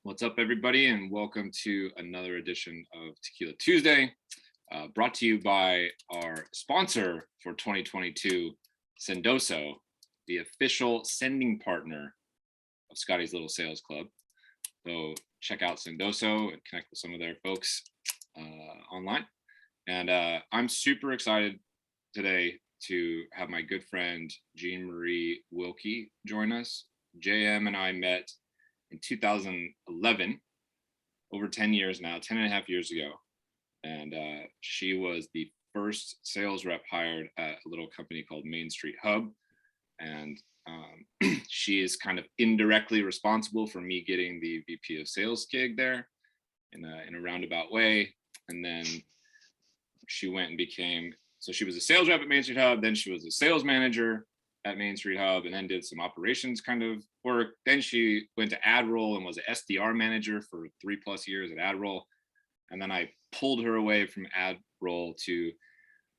What's up, everybody, and welcome to another edition of Tequila Tuesday, brought to you by our sponsor for 2022, Sendoso, the official sending partner of Scotty's Little Sales Club. So check out Sendoso and connect with some of their folks online. And I'm super excited today to have my good friend Jean Marie Wilke join us. JM and I met in 2011, over 10 years now, 10 and a half years ago. And she was the first sales rep hired at a little company called Main Street Hub. And she is kind of indirectly responsible for me getting the VP of sales gig there in a roundabout way. And then she went and became, so she was a sales rep at Main Street Hub, then she was a sales manager at Main Street Hub, and then did some operations kind of work. Then she went to AdRoll and was an SDR manager for 3+ years at AdRoll. And then I pulled her away from AdRoll to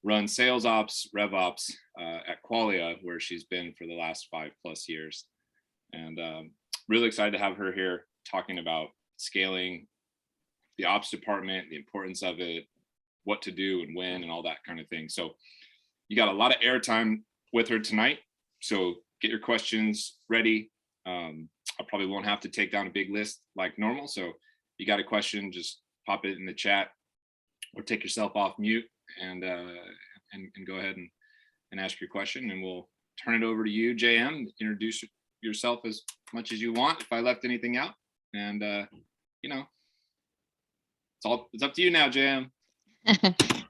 run sales ops, RevOps at Qualia, where she's been for the last 5+ years. And really excited to have her here talking about scaling the ops department, the importance of it, what to do and when, and all that kind of thing. So you got a lot of airtime with her tonight. So get your questions ready. I probably won't have to take down a big list like normal. So if you got a question, just pop it in the chat or take yourself off mute and go ahead and ask your question. And we'll turn it over to you, JM. Introduce yourself as much as you want. If I left anything out, and you know, it's up to you now, JM.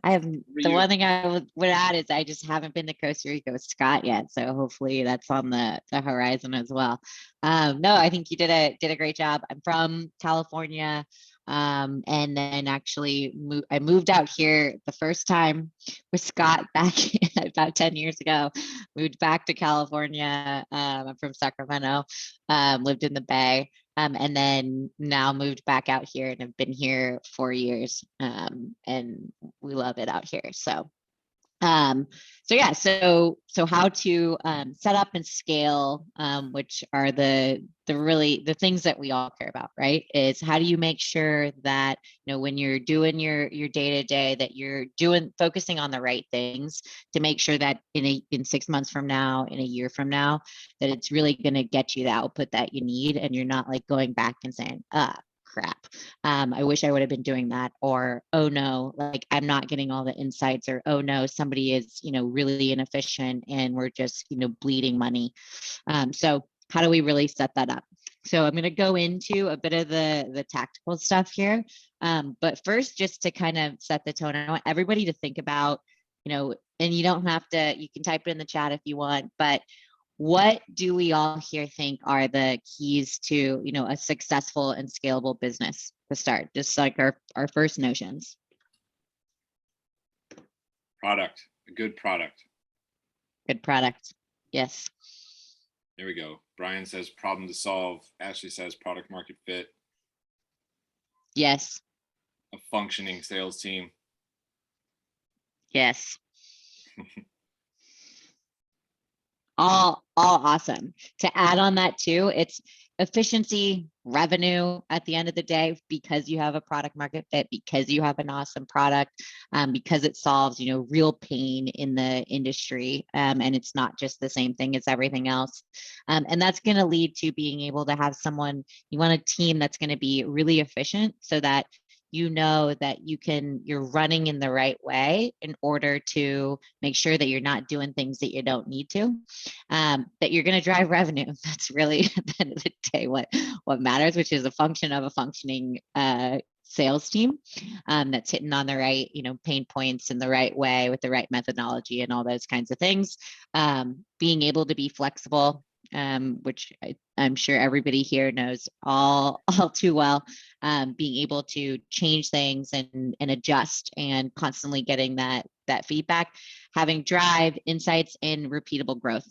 I have the one thing I would add is I just haven't been to Costa Rica with Scott yet, so hopefully that's on the horizon as well. No, I think you did a great job. I'm from California, and then actually I moved out here the first time with Scott back about 10 years ago. Moved back to California. I'm from Sacramento. Lived in the Bay. And then now moved back out here and have been here 4 years, and we love it out here. So yeah, so how to set up and scale, which are the things that we all care about, right? Is how do you make sure that, you know, when you're doing your day-to-day, that you're focusing on the right things to make sure that in 6 months from now, in a year from now, that it's really going to get you the output that you need, and you're not like going back and saying, crap, I wish I would have been doing that, or oh no, like I'm not getting all the insights, or oh no, somebody is, you know, really inefficient and we're just, you know, bleeding money. So how do we really set that up? So I'm going to go into a bit of the tactical stuff here, but first, just to kind of set the tone, I want everybody to think about, you know, and you don't have to, you can type it in the chat if you want, but what do we all here think are the keys to, you know, a successful and scalable business to start? Just like our first notions. Product, a good product. Good product. Yes. There we go. Brian says problem to solve. Ashley says product market fit. Yes. A functioning sales team. Yes. all awesome. To add on that too, it's efficiency, revenue at the end of the day, because you have a product market fit, because you have an awesome product, because it solves, you know, real pain in the industry, and it's not just the same thing as everything else, and that's going to lead to being able to have someone, you want a team that's going to be really efficient, so that you know that you're running in the right way in order to make sure that you're not doing things that you don't need to, that you're going to drive revenue. That's really at the end of the day what matters, which is a function of a functioning sales team that's hitting on the right, you know, pain points in the right way with the right methodology and all those kinds of things. Being able to be flexible, which I'm sure everybody here knows all too well, being able to change things and adjust, and constantly getting that feedback, having drive, insights, and repeatable growth.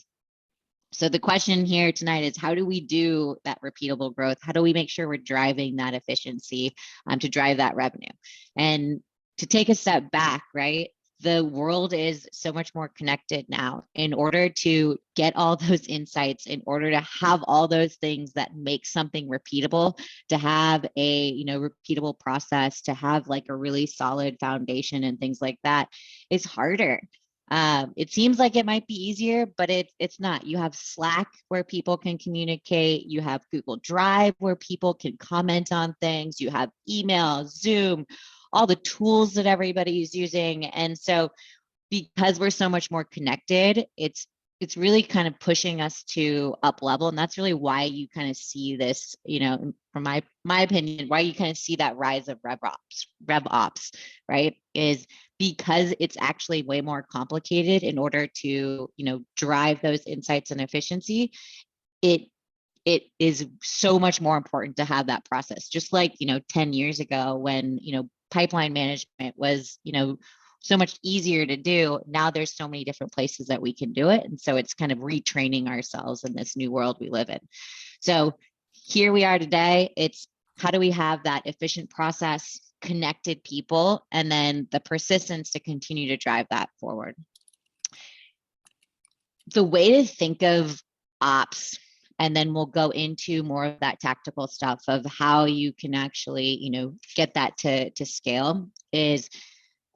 So the question here tonight is, how do we do that repeatable growth? How do we make sure we're driving that efficiency to drive that revenue? And to take a step back, right? the world is so much more connected now. In order to get all those insights, in order to have all those things that make something repeatable, to have a repeatable process, to have like a really solid foundation and things like that, is harder. It seems like it might be easier, but it's not. You have Slack where people can communicate. You have Google Drive where people can comment on things. You have email, Zoom, all the tools that everybody's using. And so because we're so much more connected, it's really kind of pushing us to up level. And that's really why you kind of see this, from my opinion, why you kind of see that rise of RevOps, right? Is because it's actually way more complicated in order to, drive those insights and efficiency. It is so much more important to have that process. Just like, 10 years ago when, pipeline management was, so much easier to do. Now there's so many different places that we can do it. And so it's kind of retraining ourselves in this new world we live in. So here we are today. It's how do we have that efficient process, connected people, and then the persistence to continue to drive that forward. The way to think of ops, and then we'll go into more of that tactical stuff of how you can actually, get that to scale, is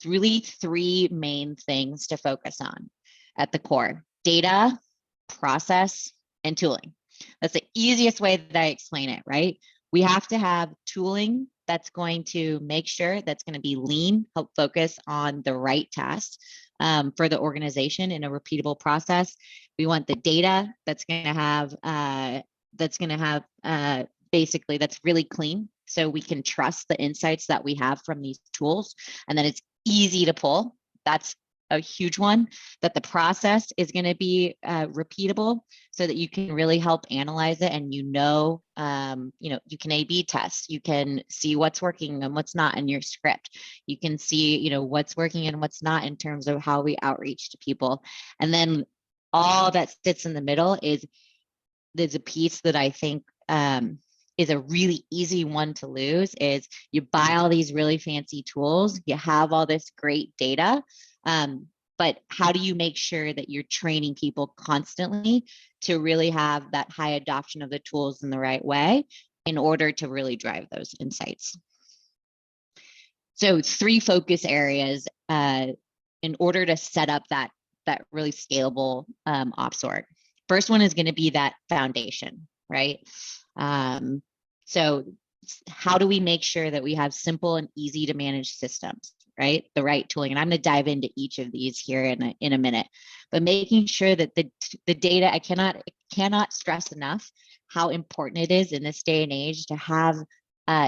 really three main things to focus on at the core: data, process, and tooling. That's the easiest way that I explain it, right? We have to have tooling that's going to make sure that's going to be lean, help focus on the right tasks for the organization in a repeatable process. We want the data that's going to have basically that's really clean, so we can trust the insights that we have from these tools, and then it's easy to pull. That's a huge one. That the process is going to be repeatable, so that you can really help analyze it, and you can A/B test. You can see what's working and what's not in your script. You can see what's working and what's not in terms of how we outreach to people. And then all that sits in the middle there's a piece that I think is a really easy one to lose. Is you buy all these really fancy tools, you have all this great data, but how do you make sure that you're training people constantly to really have that high adoption of the tools in the right way in order to really drive those insights? So 3 focus areas in order to set up that really scalable ops org. First one is going to be that foundation, right? So how do we make sure that we have simple and easy to manage systems, right? The right tooling. And I'm going to dive into each of these here in a minute, but making sure that the data, I cannot stress enough how important it is in this day and age to have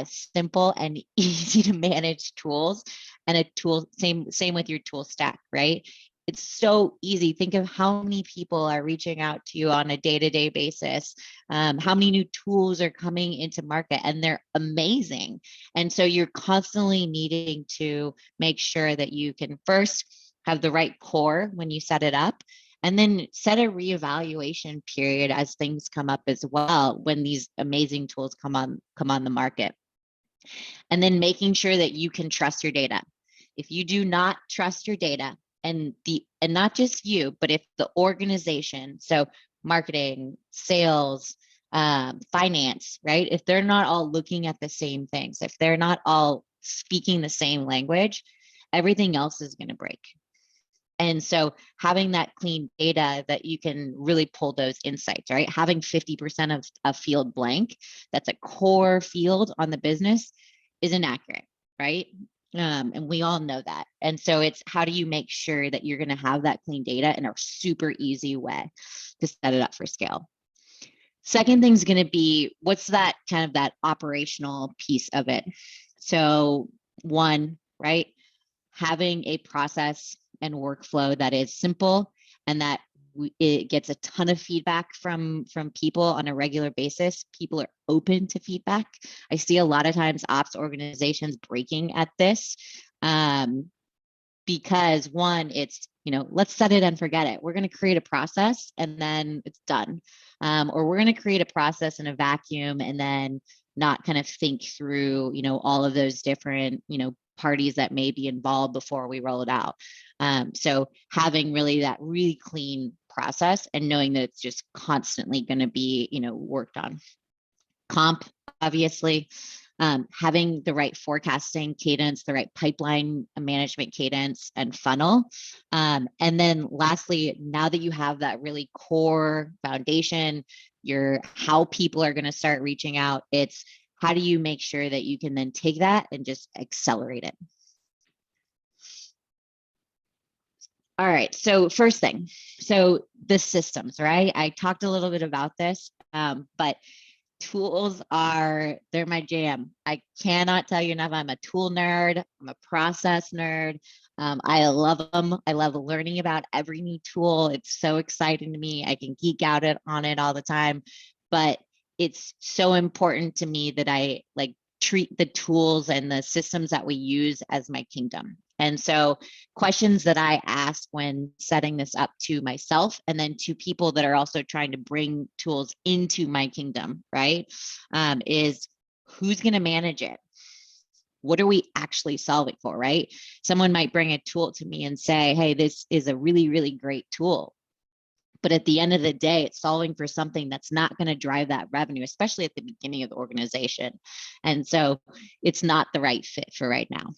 simple and easy to manage tools, and a tool, same with your tool stack, right? It's so easy. Think of how many people are reaching out to you on a day-to-day basis, how many new tools are coming into market, and they're amazing. And so you're constantly needing to make sure that you can first have the right core when you set it up, and then set a reevaluation period as things come up as well when these amazing tools come on the market. And then making sure that you can trust your data. If you do not trust your data, and not just you, but if the organization, so marketing, sales, finance, right? If they're not all looking at the same things, if they're not all speaking the same language, everything else is going to break. And so having that clean data that you can really pull those insights, right? Having 50% of a field blank, that's a core field on the business, is inaccurate, right? And we all know that. And so it's how do you make sure that you're going to have that clean data in a super easy way to set it up for scale. Second thing is going to be, what's that kind of that operational piece of it? So one, right? Having a process and workflow that is simple and that it gets a ton of feedback from people on a regular basis. People are open to feedback. I see a lot of times ops organizations breaking at this because one, it's, let's set it and forget it. We're going to create a process and then it's done. Or we're going to create a process in a vacuum and then not kind of think through, all of those different, parties that may be involved before we roll it out. So having really that really clean process and knowing that it's just constantly going to be, worked on. Comp, obviously, having the right forecasting cadence, the right pipeline management cadence and funnel. And then lastly, now that you have that really core foundation, how people are going to start reaching out, it's how do you make sure that you can then take that and just accelerate it? All right, so first thing, so the systems, right? I talked a little bit about this, but tools they're my jam. I cannot tell you enough. I'm a tool nerd. I'm a process nerd. I love them. I love learning about every new tool. It's so exciting to me. I can geek out on it all the time, but it's so important to me that I treat the tools and the systems that we use as my kingdom. And so questions that I ask when setting this up to myself and then to people that are also trying to bring tools into my kingdom, right? Is who's going to manage it? What are we actually solving for, right? Someone might bring a tool to me and say, hey, this is a really, really great tool. But at the end of the day, it's solving for something that's not going to drive that revenue, especially at the beginning of the organization. And so it's not the right fit for right now.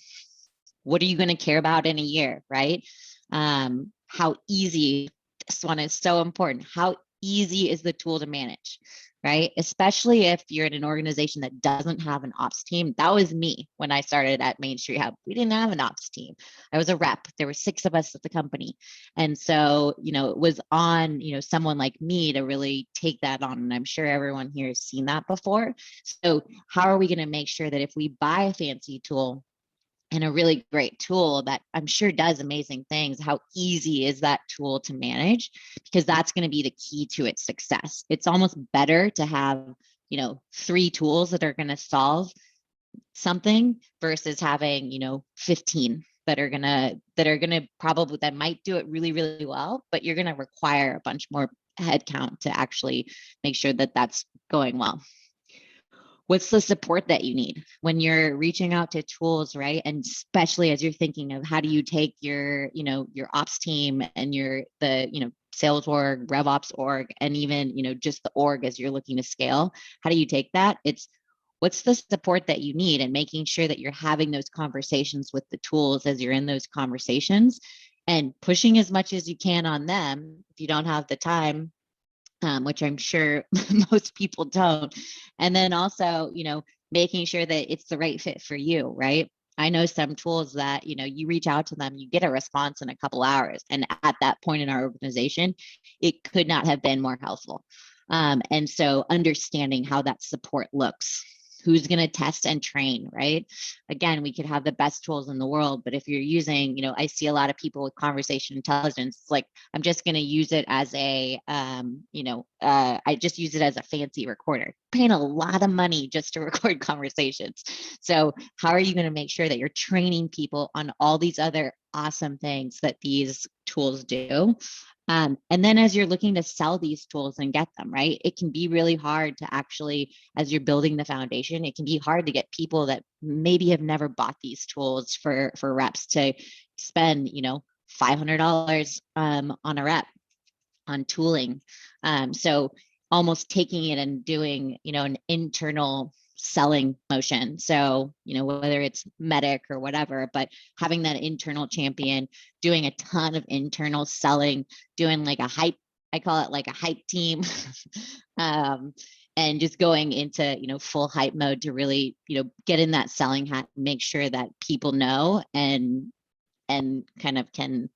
What are you going to care about in a year, right? How easy, this one is so important. How easy is the tool to manage, right? Especially if you're in an organization that doesn't have an ops team. That was me when I started at Main Street Hub. We didn't have an ops team. I was a rep. There were 6 of us at the company. And so, it was on, someone like me to really take that on. And I'm sure everyone here has seen that before. So how are we going to make sure that if we buy a fancy tool, and a really great tool that I'm sure does amazing things, how easy is that tool to manage? Because that's going to be the key to its success. It's almost better to have, 3 tools that are going to solve something versus having, 15 that are going to probably, that might do it really, really well, but you're going to require a bunch more headcount to actually make sure that that's going well. What's the support that you need when you're reaching out to tools, right? And especially as you're thinking of how do you take your ops team and the sales org, RevOps org, and even, just the org as you're looking to scale, how do you take that? It's what's the support that you need and making sure that you're having those conversations with the tools as you're in those conversations and pushing as much as you can on them. If you don't have the time, which I'm sure most people don't. And then also, making sure that it's the right fit for you, right? I know some tools that, you reach out to them, you get a response in a couple hours. And at that point in our organization, it could not have been more helpful. And so understanding how that support looks, who's going to test and train, right? Again, we could have the best tools in the world, but if you're using, I see a lot of people with conversation intelligence, it's like, I'm just going to use it as I just use it as a fancy recorder, paying a lot of money just to record conversations. So how are you going to make sure that you're training people on all these other awesome things that these tools do? And then as you're looking to sell these tools and get them, right, it can be really hard to actually, as you're building the foundation, it can be hard to get people that maybe have never bought these tools for reps to spend, $500 on a rep on tooling. So almost taking it and doing, an internal selling motion. So, whether it's medic or whatever, but having that internal champion, doing a ton of internal selling, doing like a hype, I call it like a hype team, and just going into, full hype mode to really, get in that selling hat, make sure that people know and kind of can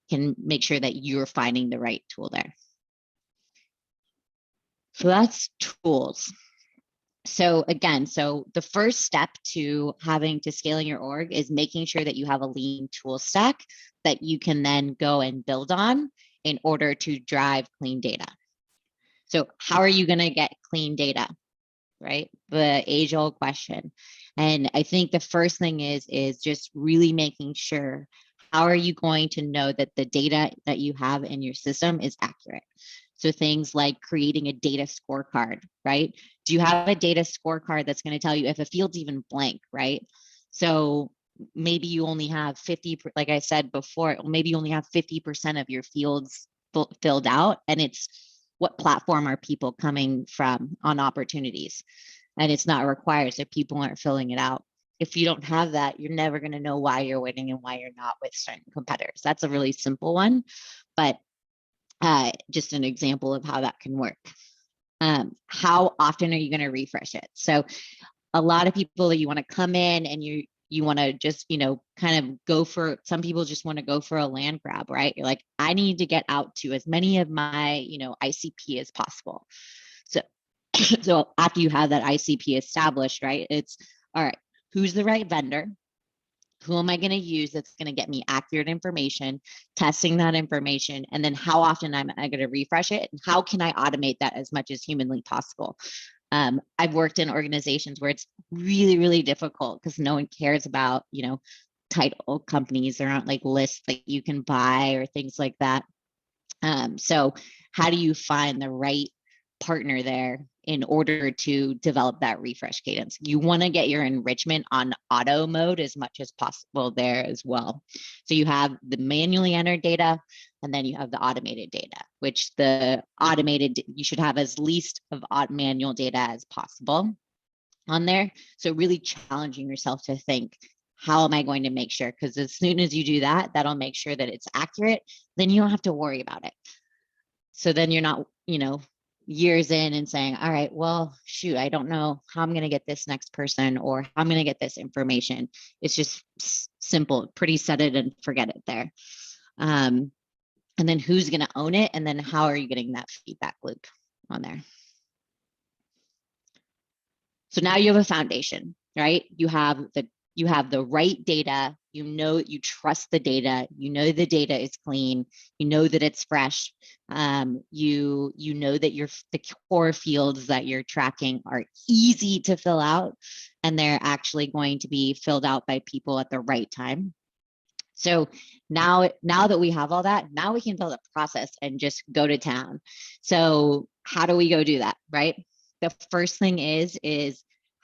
make sure that you're finding the right tool there. So that's tools. So again, the first step to scaling your org is making sure that you have a lean tool stack that you can then go and build on in order to drive clean data. So how are you going to get clean data, right? The age-old question. And I think the first thing is just really making sure, how are you going to know that the data that you have in your system is accurate? So things like creating a data scorecard, right? Do you have a data scorecard that's going to tell you if a field's even blank, right? So maybe you only have 50, like I said before, maybe you only have 50% of your fields filled out, and it's what platform are people coming from on opportunities, and it's not required, so people aren't filling it out. If you don't have that, you're never going to know why you're winning and why you're not with certain competitors. That's a really simple one, but just an example of how that can work. How often are you going to refresh it? So a lot of people that you want to come in and you want to just, kind of go for, some people just want to go for a land grab, right? You're like, I need to get out to as many of my, ICP as possible. So, so after you have that ICP established, right, it's all right, who's the right vendor? Who am I going to use that's going to get me accurate information, testing that information, and then how often am I going to refresh it? And how can I automate that as much as humanly possible? I've worked in organizations where it's really, really difficult because no one cares about, title companies. There aren't like lists that you can buy or things like that. So how do you find the right partner there in order to develop that refresh cadence? You want to get your enrichment on auto mode as much as possible there as well. So you have the manually entered data, and then you have the automated data, which the automated, you should have as least of manual data as possible on there. So really challenging yourself to think, how am I going to make sure? Because as soon as you do that, that'll make sure that it's accurate. Then you don't have to worry about it. So then you're not, years in and saying, all right, well, shoot, I don't know how I'm going to get this next person or how I'm going to get this information. It's just simple, pretty set it and forget it there. And then who's going to own it? And then how are you getting that feedback loop on there? So now you have a foundation, right? You have the right data, you trust the data, the data is clean, that it's fresh, you know that the core fields that you're tracking are easy to fill out, and they're actually going to be filled out by people at the right time. So now that we have all that, now we can build a process and just go to town. So how do we go do that, right? The first thing is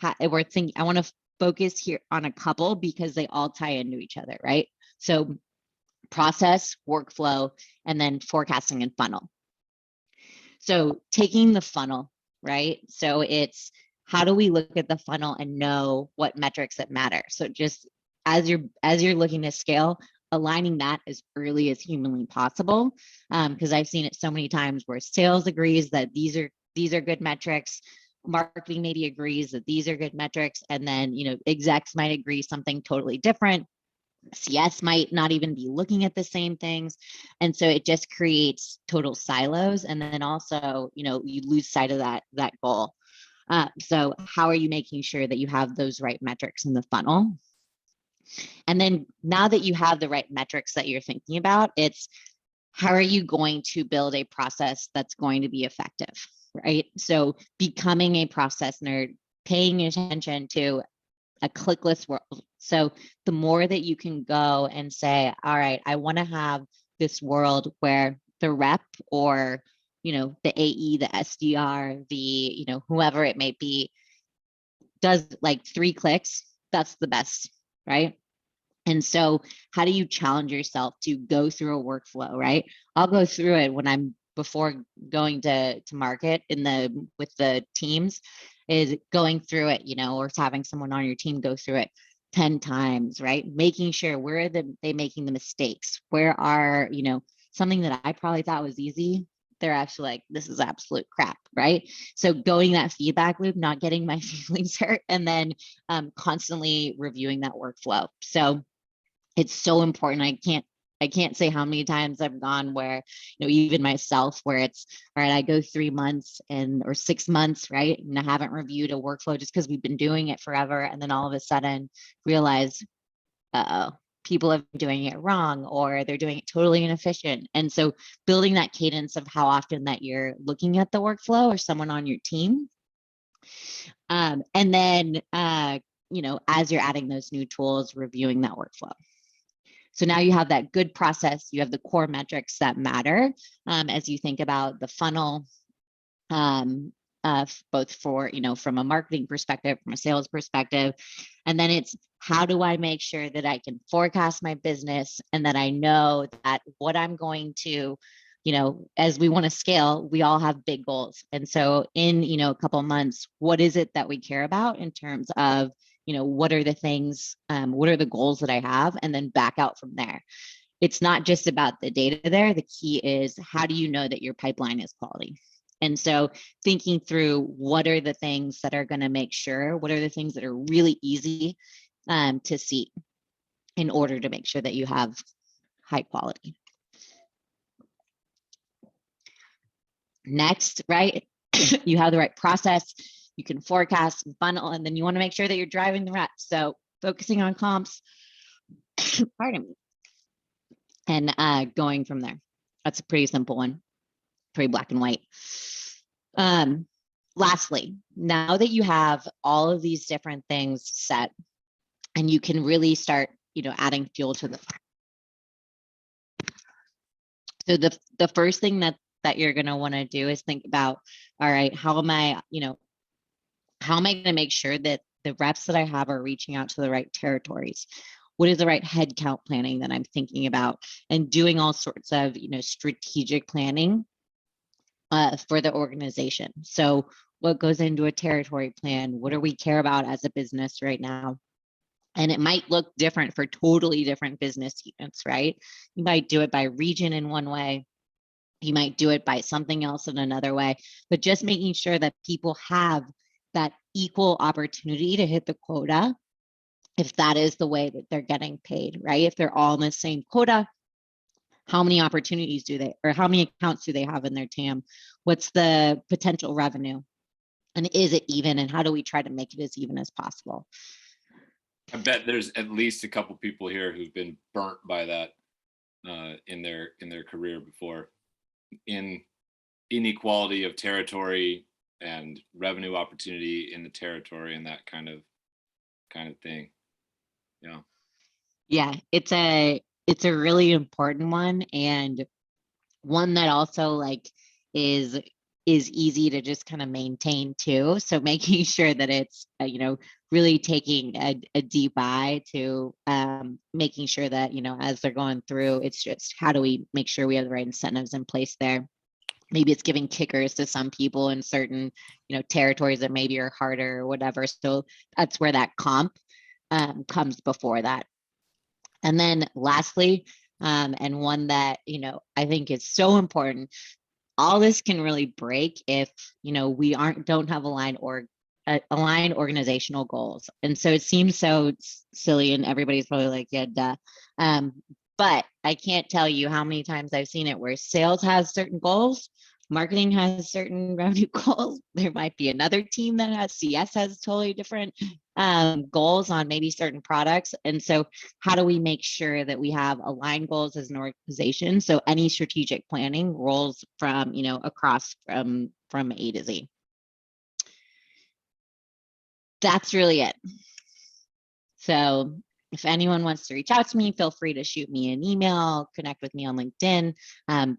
I want to focus here on a couple because they all tie into each other, right? So process, workflow, and then forecasting and funnel. So taking the funnel, right? So it's, how do we look at the funnel and know what metrics that matter? So just as you're looking to scale, aligning that as early as humanly possible. Because I've seen it so many times where sales agrees that these are good metrics. Marketing maybe agrees that these are good metrics, and then execs might agree something totally different. CS might not even be looking at the same things, and so it just creates total silos, and then also you lose sight of that goal. So how are you making sure that you have those right metrics in the funnel? And then now that you have the right metrics that you're thinking about, it's how are you going to build a process that's going to be effective? Right? So becoming a process nerd, paying attention to a clickless world. So the more that you can go and say, all right, I want to have this world where the rep or, the AE, the SDR, the, whoever it may be, does like 3 clicks, that's the best, right? And so how do you challenge yourself to go through a workflow, right? I'll go through it when I'm before going to market with the teams, is going through it, or having someone on your team go through it 10 times, right? Making sure where are they making the mistakes? Where are, something that I probably thought was easy, they're actually like, this is absolute crap, right? So going that feedback loop, not getting my feelings hurt, and then constantly reviewing that workflow. So it's so important. I can't say how many times I've gone where, even myself, where it's, all right, I go 3 months or 6 months, right? And I haven't reviewed a workflow just because we've been doing it forever. And then all of a sudden realize, people have been doing it wrong, or they're doing it totally inefficient. And so building that cadence of how often that you're looking at the workflow or someone on your team. And then, as you're adding those new tools, reviewing that workflow. So now you have that good process, you have the core metrics that matter as you think about the funnel, both for, from a marketing perspective, from a sales perspective. And then it's, how do I make sure that I can forecast my business and that I know that what I'm going to, as we want to scale, we all have big goals. And so in, a couple of months, what is it that we care about in terms of, what are the things, what are the goals that I have, and then back out from there. It's not just about the data there. The key is, how do you know that your pipeline is quality? And so thinking through what are the things that are going to make sure, what are the things that are really easy to see in order to make sure that you have high quality. Next, right? You have the right process, you can forecast, funnel, and then you want to make sure that you're driving the reps. So focusing on comps, pardon me, and going from there. That's a pretty simple one, pretty black and white. Lastly, now that you have all of these different things set and you can really start, adding fuel to the fire. So the first thing that you're going to want to do is think about, all right, how am I going to make sure that the reps that I have are reaching out to the right territories? What is the right headcount planning that I'm thinking about, and doing all sorts of, strategic planning for the organization. So what goes into a territory plan? What do we care about as a business right now? And it might look different for totally different business units, right? You might do it by region in one way. You might do it by something else in another way, but just making sure that people have that equal opportunity to hit the quota, if that is the way that they're getting paid, right? If they're all in the same quota, how many opportunities do they, or how many accounts do they have in their TAM? What's the potential revenue? And is it even? And how do we try to make it as even as possible? I bet there's at least a couple people here who've been burnt by that in their career before, in inequality of territory and revenue opportunity in the territory and that kind of thing. Yeah. Yeah, it's a really important one, and one that also is easy to just kind of maintain too. So making sure that it's really taking a deep eye to making sure that as they're going through, it's just, how do we make sure we have the right incentives in place there? Maybe it's giving kickers to some people in certain territories that maybe are harder or whatever. So that's where that comp comes before that. And then lastly, and one that I think is so important, all this can really break if we don't have aligned organizational goals. And so it seems so silly, and everybody's probably like, yeah, duh. But I can't tell you how many times I've seen it where sales has certain goals, marketing has certain revenue goals. There might be another team that has, CS has totally different goals on maybe certain products. And so how do we make sure that we have aligned goals as an organization? So any strategic planning rolls from, across from A to Z. That's really it. So if anyone wants to reach out to me, feel free to shoot me an email, connect with me on LinkedIn,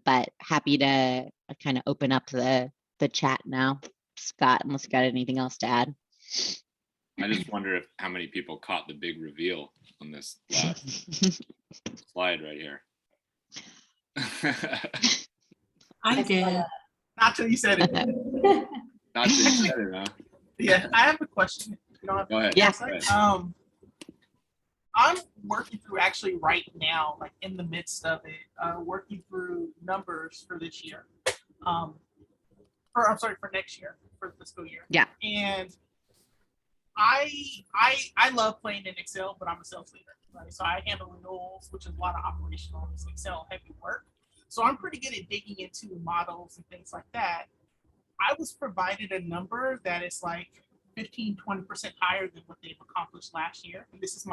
but happy to kind of open up the chat now. Scott, unless you got anything else to add. I just wonder how many people caught the big reveal on this last slide right here. I did. Not till you said it. Not till you said it, huh? Yeah, I have a question. Go ahead. Yeah. Go ahead. I'm working through, actually right now, like in the midst of it, working through numbers for this year. For next year, for the fiscal year. Yeah. And I love playing in Excel, but I'm a sales leader, right? So I handle renewals, which is a lot of operational Excel heavy work. So I'm pretty good at digging into models and things like that. I was provided a number that is like 15-20% higher than what they've accomplished last year. And this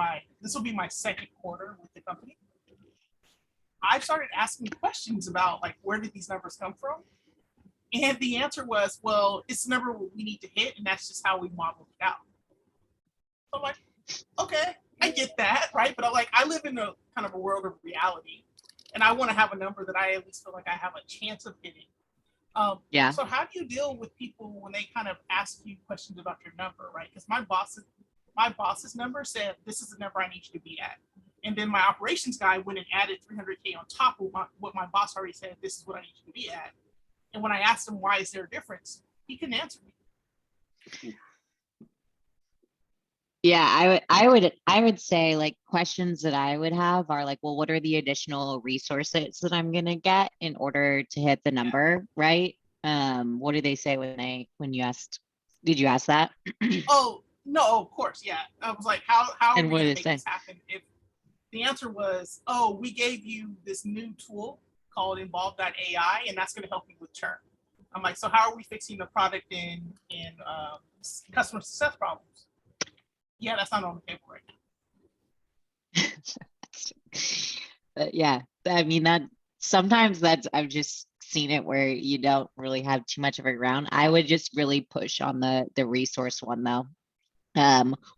will be my second quarter with the company. I started asking questions about, like, where did these numbers come from? And the answer was, well, it's the number we need to hit, and that's just how we modeled it out. So I'm like, okay, I get that, right? But I live in a kind of a world of reality, and I want to have a number that I at least feel like I have a chance of hitting. Yeah. So how do you deal with people when they kind of ask you questions about your number, right? Because my bosses, my boss's number said, this is the number I need you to be at. And then my operations guy went and added 300K on top of what my boss already said, this is what I need you to be at. And when I asked him, why is there a difference? He couldn't answer me. Yeah, I would say like questions that I would have are like, well, what are the additional resources that I'm gonna get in order to hit the number, right? What do they say when you asked? Did you ask that? Oh no, of course, yeah. I was like, how are And we what gonna did it make say? this happen? If the answer was, oh, we gave you this new tool called Involve.ai, and that's gonna help you with churn. I'm like, so how are we fixing the product in customer success problems? Yeah, that's not on the table right now. But yeah, I mean that sometimes I've just seen it where you don't really have too much of a ground. I would just really push on the resource one though.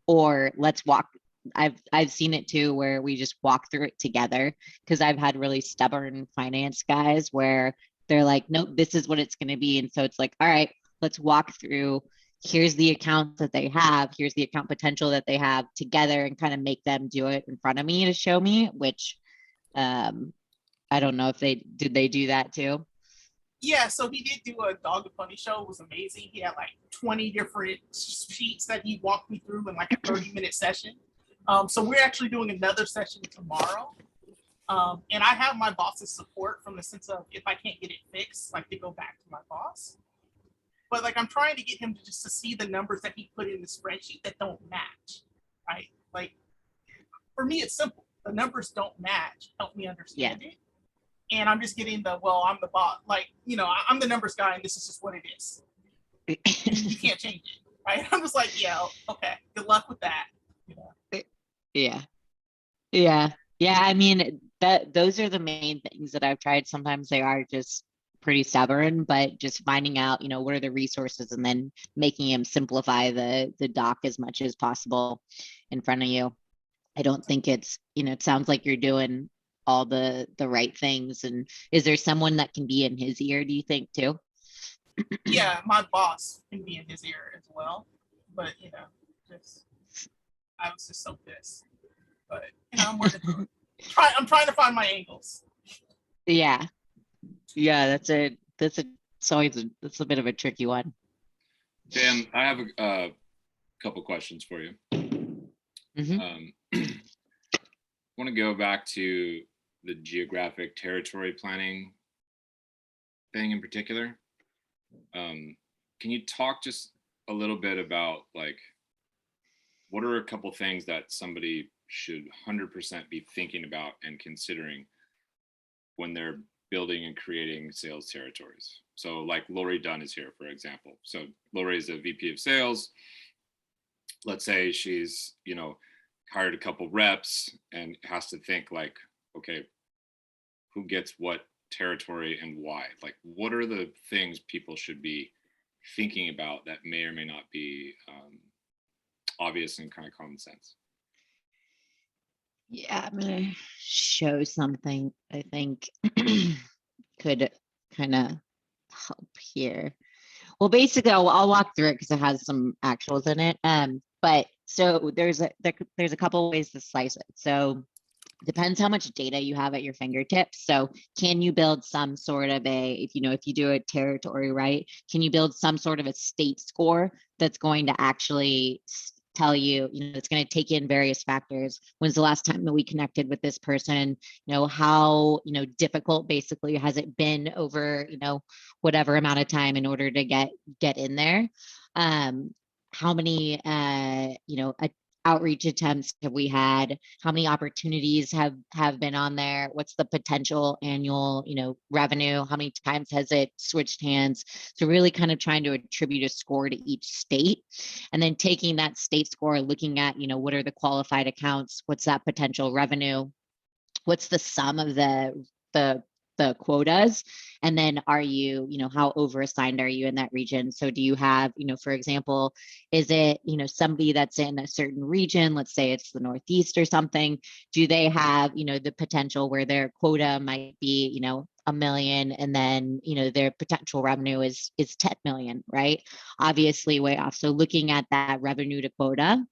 Or let's walk. I've seen it too where we just walk through it together, because I've had really stubborn finance guys where they're like, nope, this is what it's going to be. And so it's like, all right, let's walk through. Here's the account that they have. Here's the account potential that they have together, and kind of make them do it in front of me to show me, which I don't know if they do that too. Yeah, so he did do a Dog and Pony show. It was amazing. He had like 20 different sheets that he walked me through in like a 30-minute session. So we're actually doing another session tomorrow. And I have my boss's support from the sense of, if I can't get it fixed, like, to go back to my boss. But like, I'm trying to get him to just to see the numbers that he put in the spreadsheet that don't match, right? Like, for me, it's simple. The numbers don't match. Help me understand it. And I'm just getting well, I'm the boss. Like, I'm the numbers guy, and this is just what it is. You can't change it, right? I'm just like, yeah, okay. Good luck with that. Yeah. I mean, those are the main things that I've tried. Sometimes they are just pretty stubborn, but just finding out, what are the resources, and then making him simplify the doc as much as possible in front of you. I don't think it's, it sounds like you're doing all the right things. And is there someone that can be in his ear, do you think, too? Yeah, my boss can be in his ear as well. But, I was just so pissed. But, I'm working through it. I'm trying to find my angles. Yeah. That's a that's a bit of a tricky one. Dan, I have a couple questions for you. Mm-hmm. I want to go back to the geographic territory planning thing in particular. Can you talk just a little bit about, like, what are a couple things that somebody should 100% be thinking about and considering when they're building and creating sales territories? So like Lori Dunn is here, for example. So Lori is a VP of sales. Let's say she's, hired a couple reps and has to think like, okay, who gets what territory and why? Like, what are the things people should be thinking about that may or may not be obvious and kind of common sense? Yeah, I'm gonna show something I think could kind of help here. Well, basically, I'll walk through it because it has some actuals in it. But so there's a couple ways to slice it. So depends how much data you have at your fingertips. So can you build some sort of if you do a territory, right? Can you build some sort of a state score that's going to actually tell you, it's going to take in various factors. When's the last time that we connected with this person? How, difficult basically has it been over, whatever amount of time in order to get in there? How many, outreach attempts have we had? How many opportunities have been on there? What's the potential annual, revenue? How many times has it switched hands? So really kind of trying to attribute a score to each state, and then taking that state score, looking at, what are the qualified accounts? What's that potential revenue? What's the sum of the quotas? And then are you, how overassigned are you in that region? So do you have, for example, is it, somebody that's in a certain region, let's say it's the Northeast or something, do they have, the potential where their quota might be, $1 million, and then, their potential revenue is 10 million, right? Obviously way off. So looking at that revenue to quota,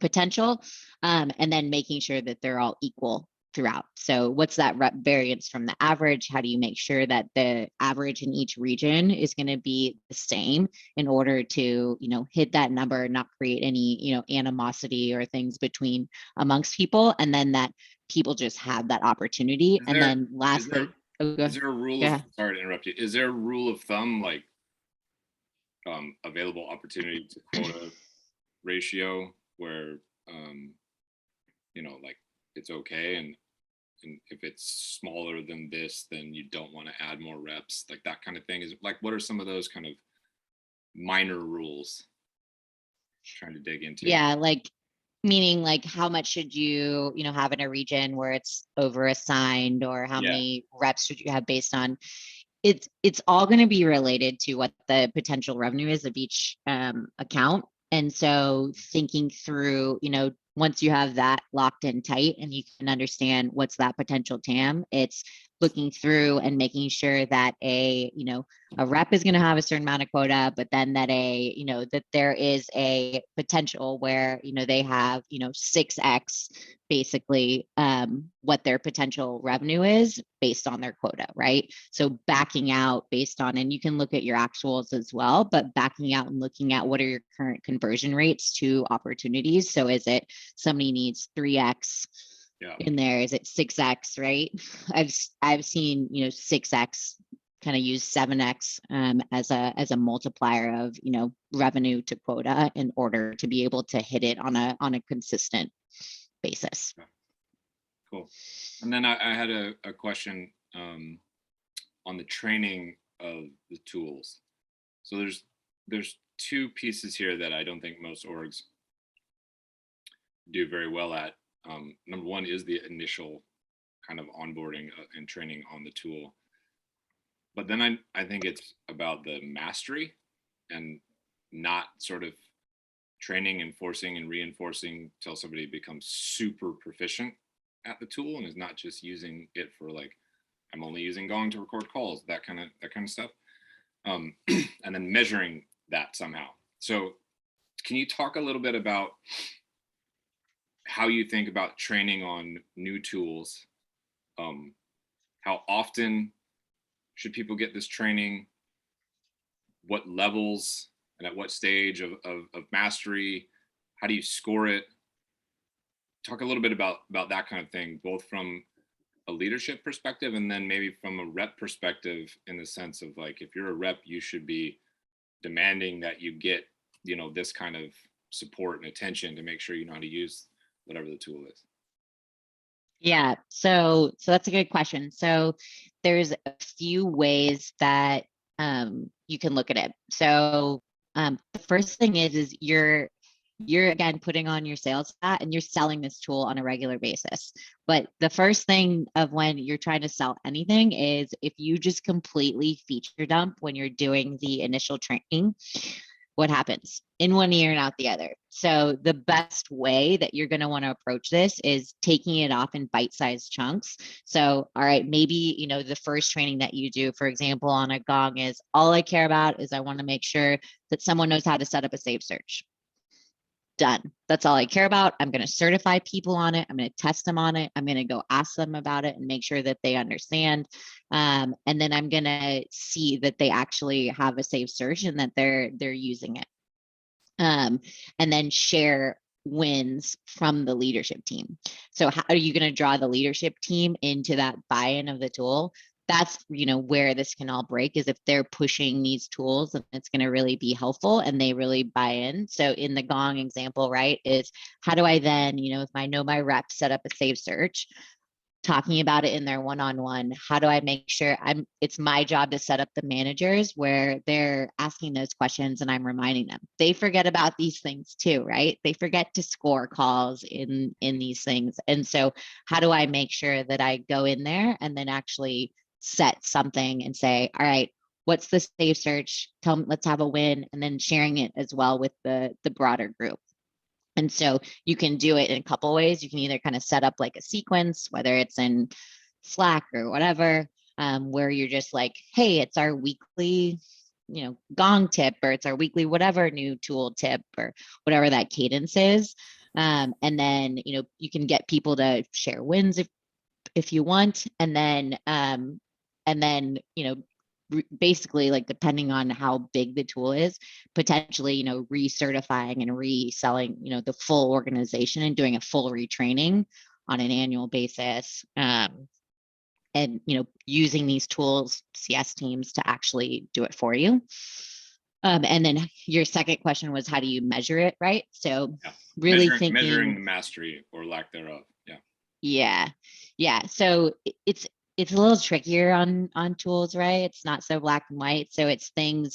potential, and then making sure that they're all equal throughout. So what's that rep variance from the average? How do you make sure that the average in each region is going to be the same in order to, hit that number, not create any, animosity or things amongst people, and then that people just have that opportunity. And then lastly, is there a rule of, sorry to interrupt you, is there a rule of thumb, like available opportunity to quota ratio where like it's okay, and if it's smaller than this, then you don't want to add more reps, like that kind of thing? Is like, what are some of those kind of minor rules trying to dig into? Yeah, like meaning like how much should you have in a region where it's over assigned, or how many reps should you have based on it's all going to be related to what the potential revenue is of each account. And so thinking through, once you have that locked in tight and you can understand what's that potential TAM, it's looking through and making sure that a rep is going to have a certain amount of quota, but then that that there is a potential where, they have, 6x basically what their potential revenue is based on their quota, right? So backing out based on, and you can look at your actuals as well, but backing out and looking at what are your current conversion rates to opportunities. So is it somebody needs 3x in there? Is it 6x, right? I've seen, 6x kind of use 7x as a multiplier of, revenue to quota in order to be able to hit it on a consistent basis. Cool. And then I had a question on the training of the tools. So there's two pieces here that I don't think most orgs do very well at. Number one is the initial kind of onboarding and training on the tool. But then I think it's about the mastery and not sort of training and forcing and reinforcing till somebody becomes super proficient at the tool and is not just using it for like, I'm only using Gong to record calls, that kind of stuff. And then measuring that somehow. So can you talk a little bit about how you think about training on new tools? How often should people get this training? What levels and at what stage of mastery? How do you score it? Talk a little bit about that kind of thing, both from a leadership perspective and then maybe from a rep perspective, in the sense of like, if you're a rep, you should be demanding that you get, this kind of support and attention to make sure you know how to use whatever the tool is. Yeah, so that's a good question. So there's a few ways that you can look at it. So the first thing is you're again putting on your sales hat and you're selling this tool on a regular basis. But the first thing of when you're trying to sell anything is if you just completely feature dump when you're doing the initial training, what happens? In one ear and out the other. So the best way that you're going to want to approach this is taking it off in bite-sized chunks. So, all right, maybe, the first training that you do, for example, on a Gong is all I care about is I want to make sure that someone knows how to set up a save search. Done. That's all I care about. I'm going to certify people on it. I'm going to test them on it. I'm going to go ask them about it and make sure that they understand. And then I'm going to see that they actually have a safe search and that they're using it. And then share wins from the leadership team. So how are you going to draw the leadership team into that buy-in of the tool? That's, where this can all break, is if they're pushing these tools and it's going to really be helpful and they really buy in. So in the Gong example, right, is how do I then, if I know my rep set up a save search, talking about it in their one-on-one, how do I make sure it's my job to set up the managers where they're asking those questions and I'm reminding them. They forget about these things too, right? They forget to score calls in these things. And so how do I make sure that I go in there and then actually set something and say, all right, what's the save search? Tell me, let's have a win, and then sharing it as well with the broader group. And so you can do it in a couple of ways. You can either kind of set up like a sequence, whether it's in Slack or whatever, where you're just like, hey, it's our weekly, Gong tip, or it's our weekly whatever new tool tip, or whatever that cadence is. And then, you can get people to share wins if you want. And then, basically, like, depending on how big the tool is, potentially, recertifying and reselling, the full organization and doing a full retraining on an annual basis. And, using these tools, CS teams, to actually do it for you. And then your second question was, how do you measure it, right? So really measuring the mastery or lack thereof. Yeah. So it's a little trickier on tools, right? It's not so black and white. So it's things,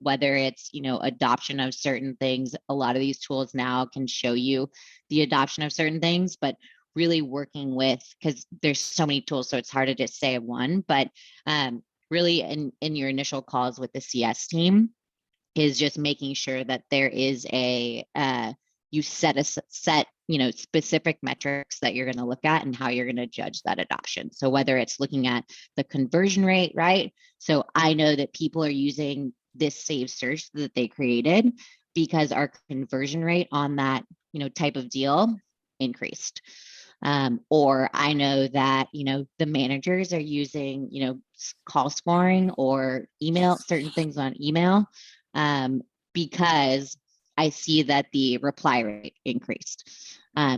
whether it's, adoption of certain things. A lot of these tools now can show you the adoption of certain things, but really working with, because there's so many tools, so it's hard to just say one, but really in your initial calls with the CS team is just making sure that there is you set specific metrics that you're going to look at and how you're going to judge that adoption. So whether it's looking at the conversion rate, right? So I know that people are using this saved search that they created because our conversion rate on that, type of deal increased. Or I know that, the managers are using, call scoring or email, certain things on email, because I see that the reply rate increased.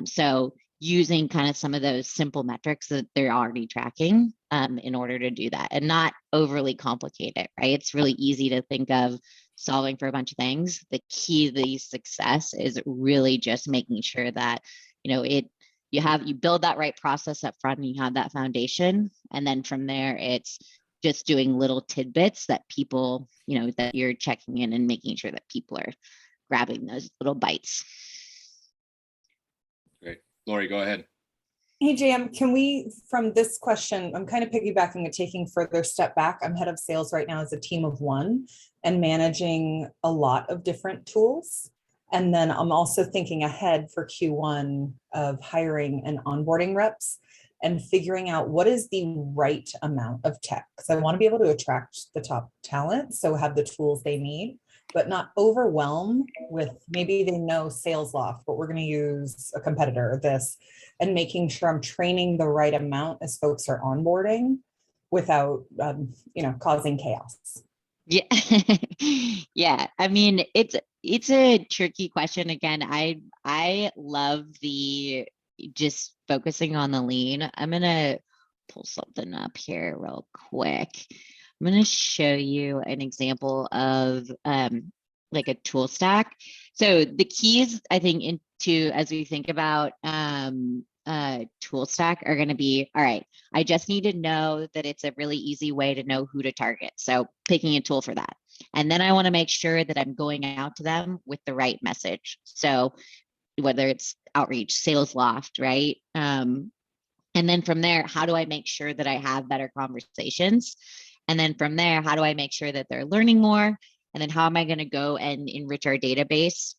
So using kind of some of those simple metrics that they're already tracking in order to do that, and not overly complicate it, right? It's really easy to think of solving for a bunch of things. The key to the success is really just making sure that, you build that right process up front and you have that foundation. And then from there, it's just doing little tidbits that people, that you're checking in and making sure that people are grabbing those little bites. Great. Lori, go ahead. Hey, JM, can we, from this question, I'm kind of piggybacking and taking further step back. I'm head of sales right now as a team of one and managing a lot of different tools. And then I'm also thinking ahead for Q1 of hiring and onboarding reps and figuring out what is the right amount of tech. Because I want to be able to attract the top talent, so have the tools they need, but not overwhelm with, maybe they know SalesLoft, but we're going to use a competitor, this, and making sure I'm training the right amount as folks are onboarding without, causing chaos. Yeah. Yeah. I mean, it's a tricky question. Again, I love the just focusing on the lean. I'm going to pull something up here real quick. I'm going to show you an example of like a tool stack. So the keys, I think, as we think about tool stack are going to be, all right, I just need to know that it's a really easy way to know who to target. So picking a tool for that. And then I want to make sure that I'm going out to them with the right message. So whether it's outreach, SalesLoft, right? And then from there, how do I make sure that I have better conversations? And then from there, how do I make sure that they're learning more? And then how am I going to go and enrich our database,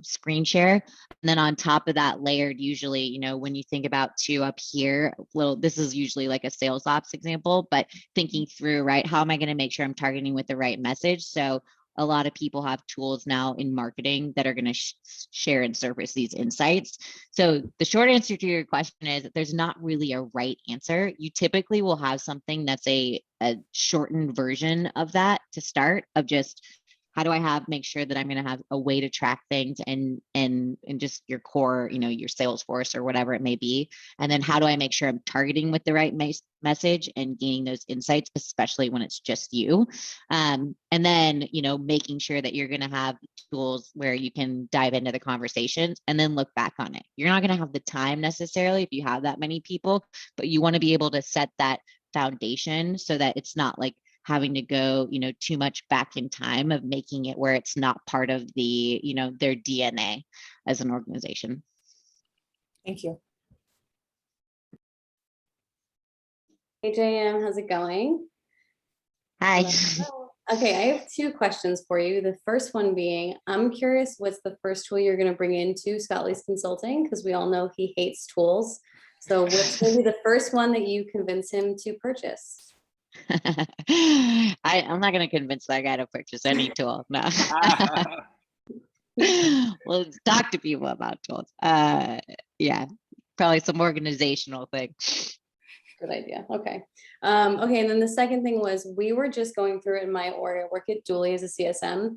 screen share? And then on top of that, layered, usually, when you think about two up here, this is usually like a sales ops example, but thinking through, right, how am I going to make sure I'm targeting with the right message? So a lot of people have tools now in marketing that are going to share and surface these insights. So the short answer to your question is that there's not really a right answer. You typically will have something that's a shortened version of that to start, of just how do I make sure that I'm going to have a way to track things and just your core, your Salesforce or whatever it may be. And then how do I make sure I'm targeting with the right message and gaining those insights, especially when it's just you. And then, making sure that you're going to have tools where you can dive into the conversations and then look back on it. You're not going to have the time necessarily if you have that many people, but you want to be able to set that foundation so that it's not like having to go, too much back in time, of making it where it's not part of the, their DNA as an organization. Thank you. Hey, JM, how's it going? Hi. Okay, I have two questions for you. The first one being, I'm curious, what's the first tool you're going to bring into Scott Lee's Consulting? Because we all know he hates tools. So what's going to be the first one that you convince him to purchase? I'm not going to convince that guy to purchase any tool. No. Well, talk to people about tools. Yeah, probably some organizational thing. Good idea. Okay. Okay. And then the second thing was we were just going through it in my org. I work at Julie as a CSM.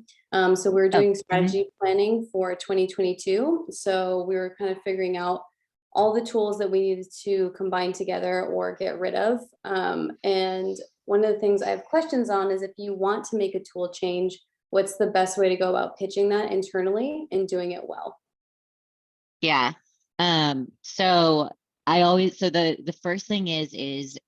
So we were doing strategy planning for 2022. So we were kind of figuring out all the tools that we needed to combine together or get rid of. And one of the things I have questions on is if you want to make a tool change, what's the best way to go about pitching that internally and doing it well? Yeah. So the first thing is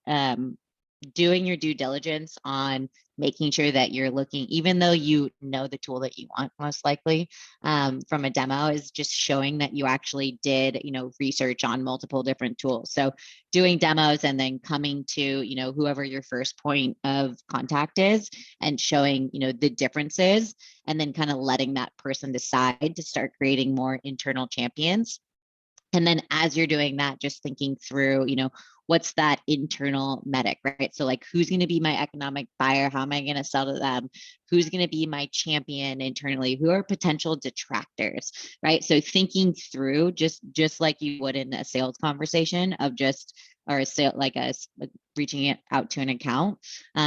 doing your due diligence on making sure that you're looking, even though you know the tool that you want, most likely from a demo, is just showing that you actually did, research on multiple different tools. So doing demos and then coming to, whoever your first point of contact is and showing, the differences, and then kind of letting that person decide to start creating more internal champions. And then as you're doing that, just thinking through, what's that internal medic, right? So like, who's going to be my economic buyer? How am I going to sell to them? Who's going to be my champion internally? Who are potential detractors, right? So thinking through just like you would in a sales conversation of or a sale, like reaching it out to an account,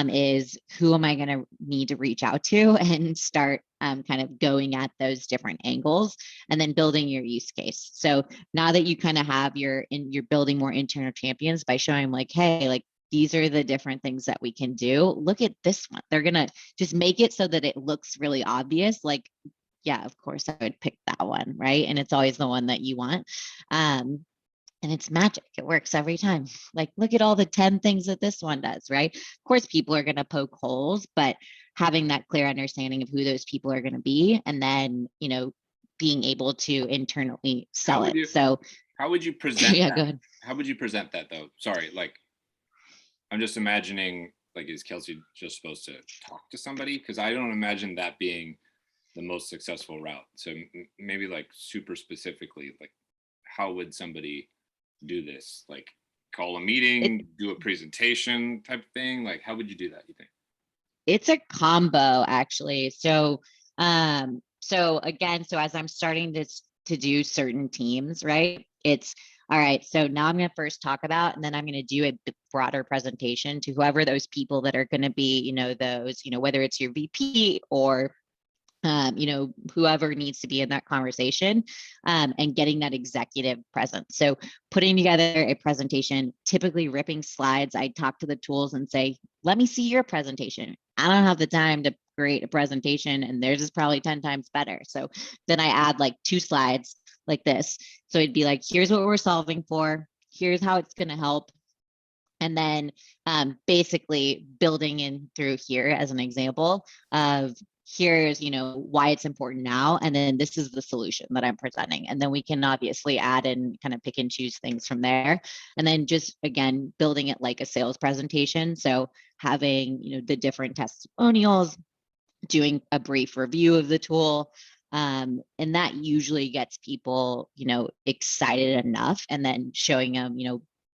is who am I going to need to reach out to and start kind of going at those different angles and then building your use case. So now that you kind of have you're building more internal champions by showing like, hey, like these are the different things that we can do. Look at this one. They're going to just make it so that it looks really obvious. Like, yeah, of course I would pick that one, right? And it's always the one that you want. And it's magic. It works every time. Like, look at all the 10 things that this one does, right? Of course, people are going to poke holes, but having that clear understanding of who those people are going to be, and then, being able to internally sell it. So how would you present yeah, that? go ahead. How would you present that though? Sorry, like, I'm just imagining, like, is Kelsey just supposed to talk to somebody? Because I don't imagine that being the most successful route. So maybe like super specifically, like, how would somebody do this? Like, call a meeting, do a presentation type of thing? Like, how would you do that, you think? It's a combo, actually. So again, as I'm starting to do certain teams, right? It's all right. So now I'm going to first talk about, and then I'm going to do a broader presentation to whoever those people that are going to be, those, whether it's your VP or whoever needs to be in that conversation, and getting that executive present. So putting together a presentation, typically ripping slides. I talk to the tools and say, let me see your presentation. I don't have the time to create a presentation, and theirs is probably 10 times better. So then I add like 2 slides like this. So it'd be like, here's what we're solving for. Here's how it's going to help. And then basically building in through here as an example of, here's, why it's important now. And then this is the solution that I'm presenting. And then we can obviously add and kind of pick and choose things from there. And then just, again, building it like a sales presentation. So having, the different testimonials, doing a brief review of the tool. And that usually gets people, excited enough, and then showing them,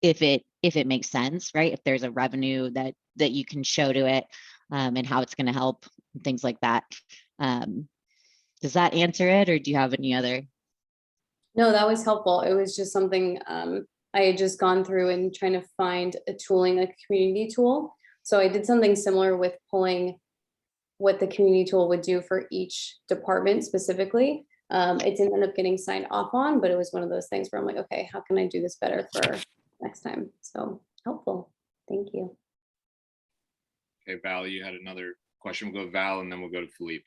if it makes sense, right? If there's a revenue that you can show to it, and how it's going to help, and things like that. Does that answer it, or do you have any other? No, that was helpful. It was just something I had just gone through and trying to find a tooling, a community tool. So I did something similar with pulling what the community tool would do for each department specifically. It didn't end up getting signed off on, but it was one of those things where I'm like, okay, how can I do this better for next time? So helpful. Thank you. Okay, Val, you had another question. We'll go Val, and then we'll go to Filipe.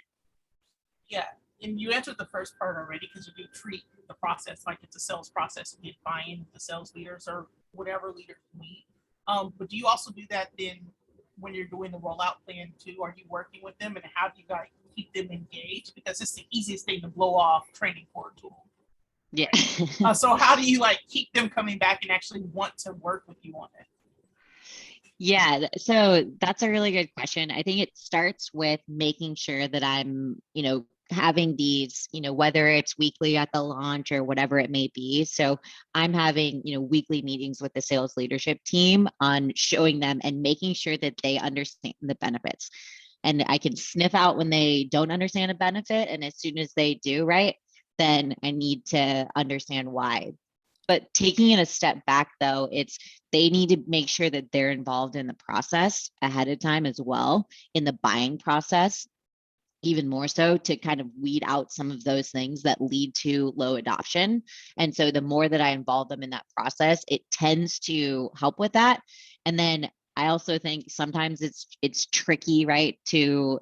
Yeah, and you answered the first part already, because you do treat the process like it's a sales process. You get buy-in with the sales leaders or whatever leaders need. But do you also do that then when you're doing the rollout plan too? Are you working with them, and how do you guys keep them engaged? Because it's the easiest thing to blow off training for a tool. Yeah. So how do you keep them coming back and actually want to work with you on it? Yeah, so that's a really good question. I think it starts with making sure that I'm, having these, whether it's weekly at the launch or whatever it may be. So I'm having, weekly meetings with the sales leadership team on showing them and making sure that they understand the benefits. and I can sniff out when they don't understand a benefit. And as soon as they do, right, then I need to understand why. But taking it a step back, though, they need to make sure that they're involved in the process ahead of time as well, in the buying process, even more so, to kind of weed out some of those things that lead to low adoption. And so the more that I involve them in that process, it tends to help with that. And then I also think sometimes it's tricky, right, to,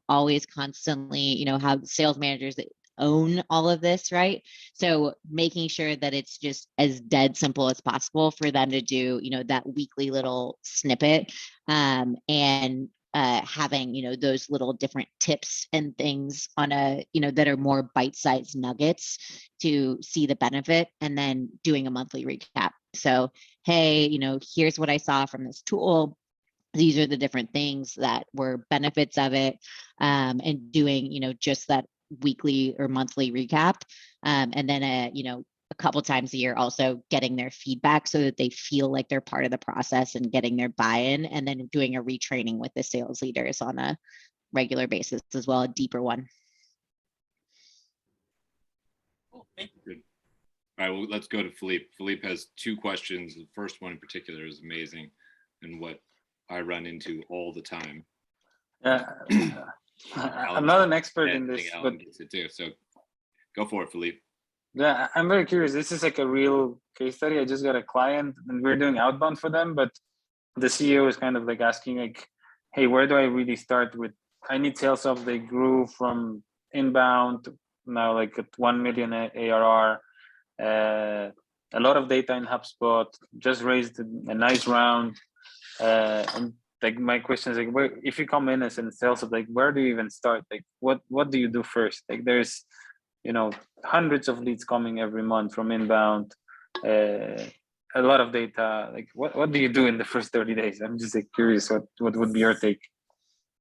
always constantly, have sales managers that own all of this, right? So making sure that it's just as dead simple as possible for them to do, that weekly little snippet, and having, those little different tips and things on that are more bite-sized nuggets to see the benefit, and then doing a monthly recap. So, hey, here's what I saw from this tool. These are the different things that were benefits of it, and doing, just that weekly or monthly recap. And then, a couple times a year, also getting their feedback so that they feel like they're part of the process and getting their buy-in, and then doing a retraining with the sales leaders on a regular basis as well, a deeper one. Cool, thank you. Good. All right, well, let's go to Filipe. Filipe has 2 questions. The first one in particular is amazing and what I run into all the time. Yeah, I'm not an expert in this, but too. So go for it, Filipe. yeah, I'm very curious. This is like a real case study. I just got a client and we're doing outbound for them, but the CEO is kind of like asking like, hey, where do I really start with? I need sales ops. They grew from inbound to now like at 1 million ARR. A lot of data in HubSpot, just raised a nice round. And like my question is like, where, if you come in as in sales, like where do you even start? Like what do you do first? Like there's hundreds of leads coming every month from inbound, a lot of data. Like what do you do in the first 30 days? I'm just like curious what would be your take?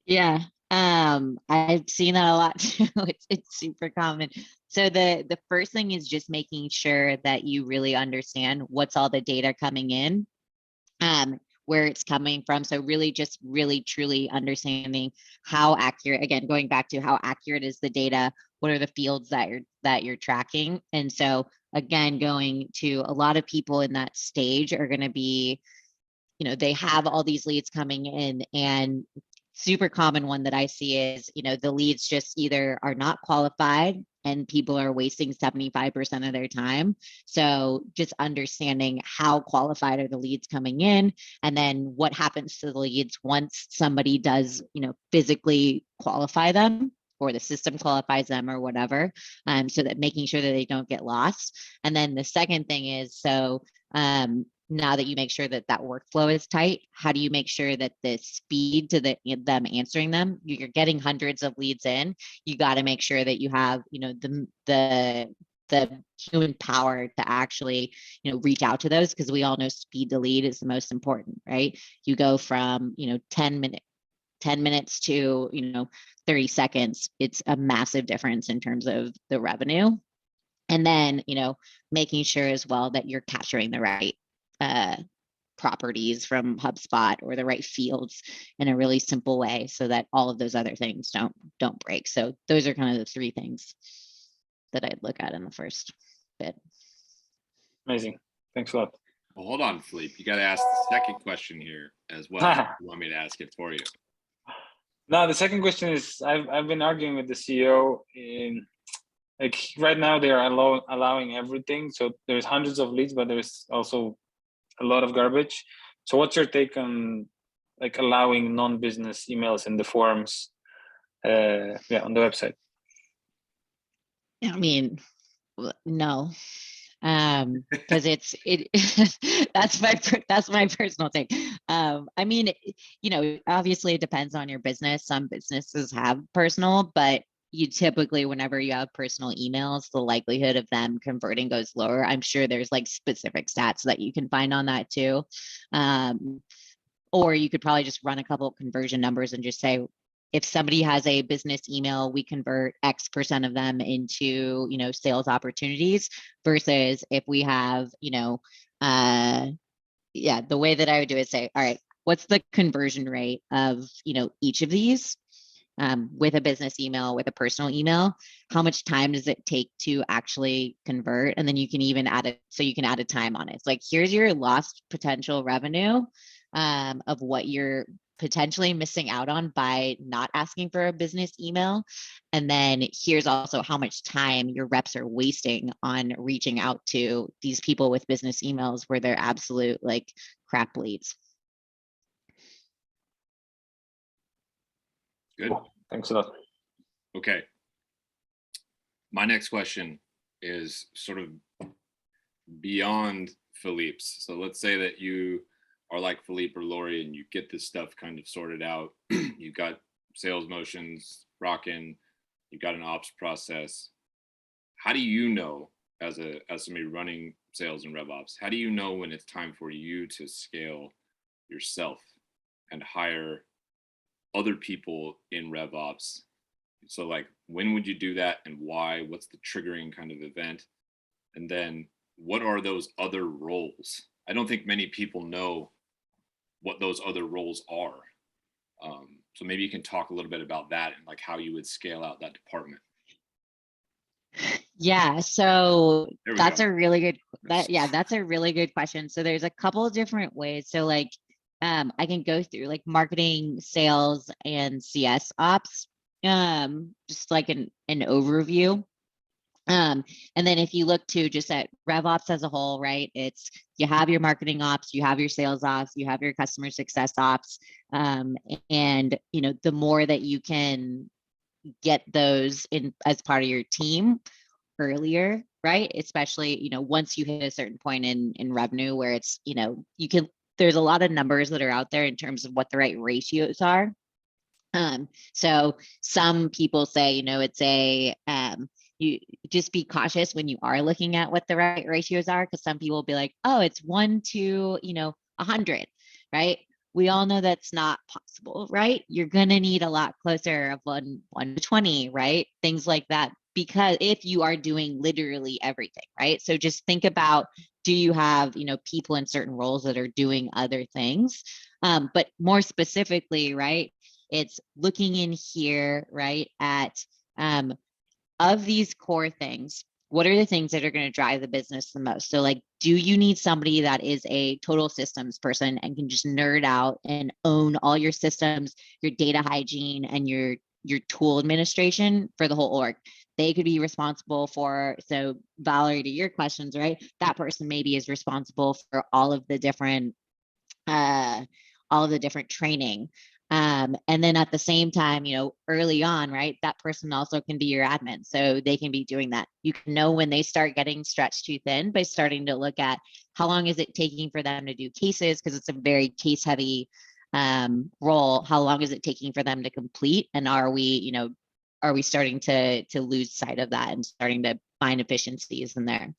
Yeah. I've seen that a lot too. It's super common. So the first thing is just making sure that you really understand what's all the data coming in, where it's coming from. So really truly understanding how accurate, again, going back to how accurate is the data, what are the fields that you're tracking. And so again, going to a lot of people in that stage are going to be, they have all these leads coming in, and super common one that I see is, the leads just either are not qualified and people are wasting 75% of their time. So just understanding how qualified are the leads coming in, and then what happens to the leads once somebody does, physically qualify them, or the system qualifies them or whatever, so that making sure that they don't get lost. And then the second thing is, so now that you make sure that workflow is tight, how do you make sure that the speed to them answering them, you're getting hundreds of leads in, you got to make sure that you have, the human power to actually, reach out to those, because we all know speed to lead is the most important, right? You go from, 10 minutes to, 30 seconds. It's a massive difference in terms of the revenue. And then, making sure as well that you're capturing the right properties from HubSpot, or the right fields in a really simple way, so that all of those other things don't break. So those are kind of the 3 things that I'd look at in the first bit. Amazing. Thanks a lot. Well, hold on, Filipe. You got to ask the second question here as well. You want me to ask it for you? Now, the second question is, I've been arguing with the CEO in, like, right now they are allowing everything. So there's hundreds of leads, but there's also a lot of garbage. So what's your take on like allowing non-business emails in the forms, on the website? I mean, no, because that's my personal take. I mean, obviously it depends on your business. Some businesses have personal, but you typically, whenever you have personal emails, the likelihood of them converting goes lower. I'm sure there's like specific stats that you can find on that too. Or you could probably just run a couple of conversion numbers and just say, if somebody has a business email, we convert X% of them into, sales opportunities, versus if we have, the way that I would do it, say, all right, what's the conversion rate of, each of these? with a business email, with a personal email, how much time does it take to actually convert? And then you can even add it, so you can add a time on it. It's like, here's your lost potential revenue of what you're potentially missing out on by not asking for a business email. And then here's also how much time your reps are wasting on reaching out to these people with business emails where they're absolute like crap leads. Good. Thanks a lot. Okay. My next question is sort of beyond Filipe's. So let's say that you are like Filipe or Lori and you get this stuff kind of sorted out. You've got sales motions rocking, you've got an ops process. How do you know, as somebody running sales and RevOps, how do you know when it's time for you to scale yourself and hire other people in RevOps? So like, when would you do that and why? What's the triggering kind of event? And then what are those other roles? I don't think many people know what those other roles are. So maybe you can talk a little bit about that and like how you would scale out that department. Yeah, so that's go. a really good that's a really good question. So there's a couple of different ways. So like I can go through like marketing, sales, and CS ops, just like an overview. And then if you look to just at RevOps as a whole, right, it's you have your marketing ops, you have your sales ops, you have your customer success ops, and you know, the more that you can get those in as part of your team earlier, right, especially, you know, once you hit a certain point in revenue where it's, you know, you can, there's a lot of numbers that are out there in terms of what the right ratios are. So some people say, you know, it's a you just be cautious when you are looking at what the right ratios are, because some people will be like, oh, it's 1 to, you know, 100, right? We all know that's not possible, right? You're gonna need a lot closer of 1 to 20, right? Things like that, because if you are doing literally everything, right? So just think about, do you have, you know, people in certain roles that are doing other things? But more specifically, right, it's looking in here, right, at of these core things, what are the things that are going to drive the business the most? So like, do you need somebody that is a total systems person and can just nerd out and own all your systems, your data hygiene, and your tool administration for the whole org? They could be responsible for, so Valerie, to your questions, right? That person maybe is responsible for all of the different training. And then at the same time, you know, early on, right, that person also can be your admin. So they can be doing that. You can know when they start getting stretched too thin by starting to look at how long is it taking for them to do cases, because it's a very case heavy role. How long is it taking for them to complete? And are we, you know, are we starting to lose sight of that and starting to find efficiencies in there?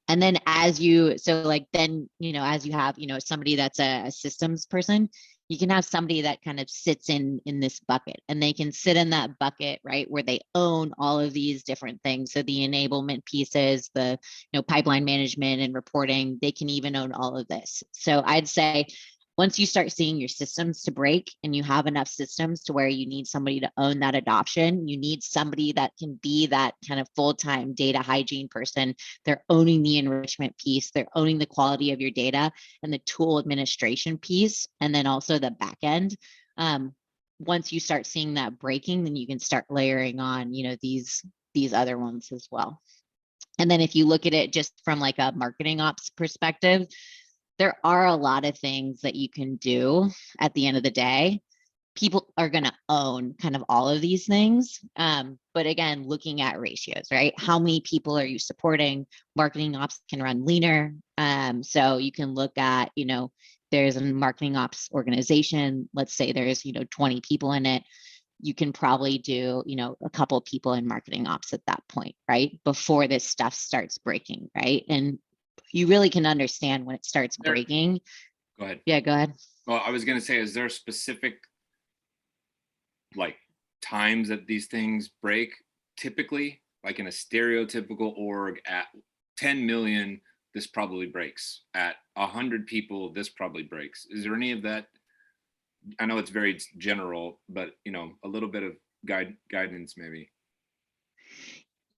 And then as you, so like, then, you know, as you have, you know, somebody that's a systems person, you can have somebody that kind of sits in this bucket, and they can sit in that bucket, right, where they own all of these different things. So the enablement pieces, the, you know, pipeline management and reporting, they can even own all of this. So I'd say once you start seeing your systems to break and you have enough systems to where you need somebody to own that adoption, you need somebody that can be that kind of full-time data hygiene person. They're owning the enrichment piece, they're owning the quality of your data and the tool administration piece, and then also the back end. Once you start seeing that breaking, then you can start layering on, you know, these other ones as well. And then if you look at it just from like a marketing ops perspective, there are a lot of things that you can do at the end of the day. People are going to own kind of all of these things. But again, looking at ratios, right? How many people are you supporting? Marketing ops can run leaner. So you can look at, you know, there's a marketing ops organization. Let's say there's, you know, 20 people in it. You can probably do, you know, a couple of people in marketing ops at that point, right? Before this stuff starts breaking, right? And you really can understand when it starts breaking. Go ahead. Yeah, go ahead. Well, I was going to say, is there specific like times that these things break typically? Like in a stereotypical org at 10 million, this probably breaks. At 100 people, this probably breaks. Is there any of that I know it's very general, but you know, a little bit of guidance maybe.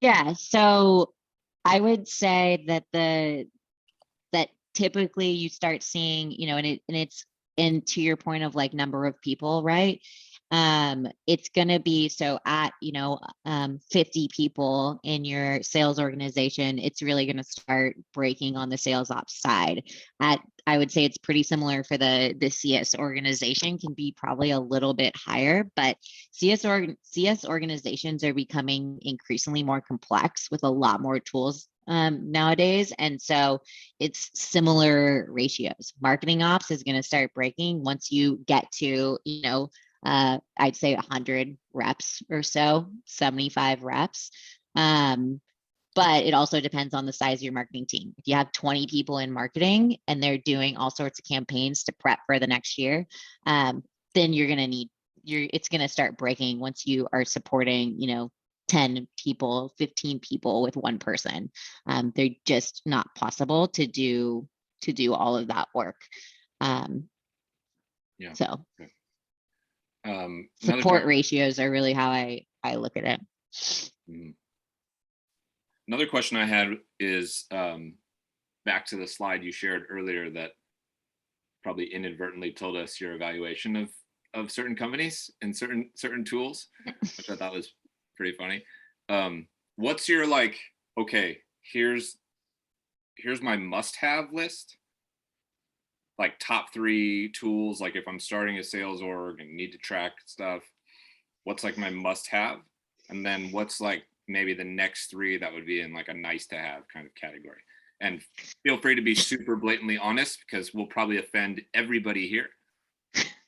Yeah, so I would say that that typically you start seeing, you know, and to your point of like number of people, right? It's going to be, so at, you know, 50 people in your sales organization, it's really going to start breaking on the sales ops side. I would say it's pretty similar for the CS organization, can be probably a little bit higher, but CS organizations are becoming increasingly more complex with a lot more tools nowadays. And so it's similar ratios. Marketing ops is going to start breaking once you get to, you know, I'd say 100 reps or so, 75 reps. But it also depends on the size of your marketing team. If you have 20 people in marketing and they're doing all sorts of campaigns to prep for the next year, then you're going to need, it's going to start breaking once you are supporting, you know, 10 people, 15 people with one person. They're just not possible to do all of that work. Yeah. So Another support ratios are really how I look at it. Mhm. Another question I had is back to the slide you shared earlier that probably inadvertently told us your evaluation of certain companies and certain tools, which I thought was pretty funny. What's your like, okay, here's my must-have list, like top 3 tools, like if I'm starting a sales org and need to track stuff, what's like my must-have? And then what's like maybe the next 3 that would be in like a nice to have kind of category? And feel free to be super blatantly honest, because we'll probably offend everybody here,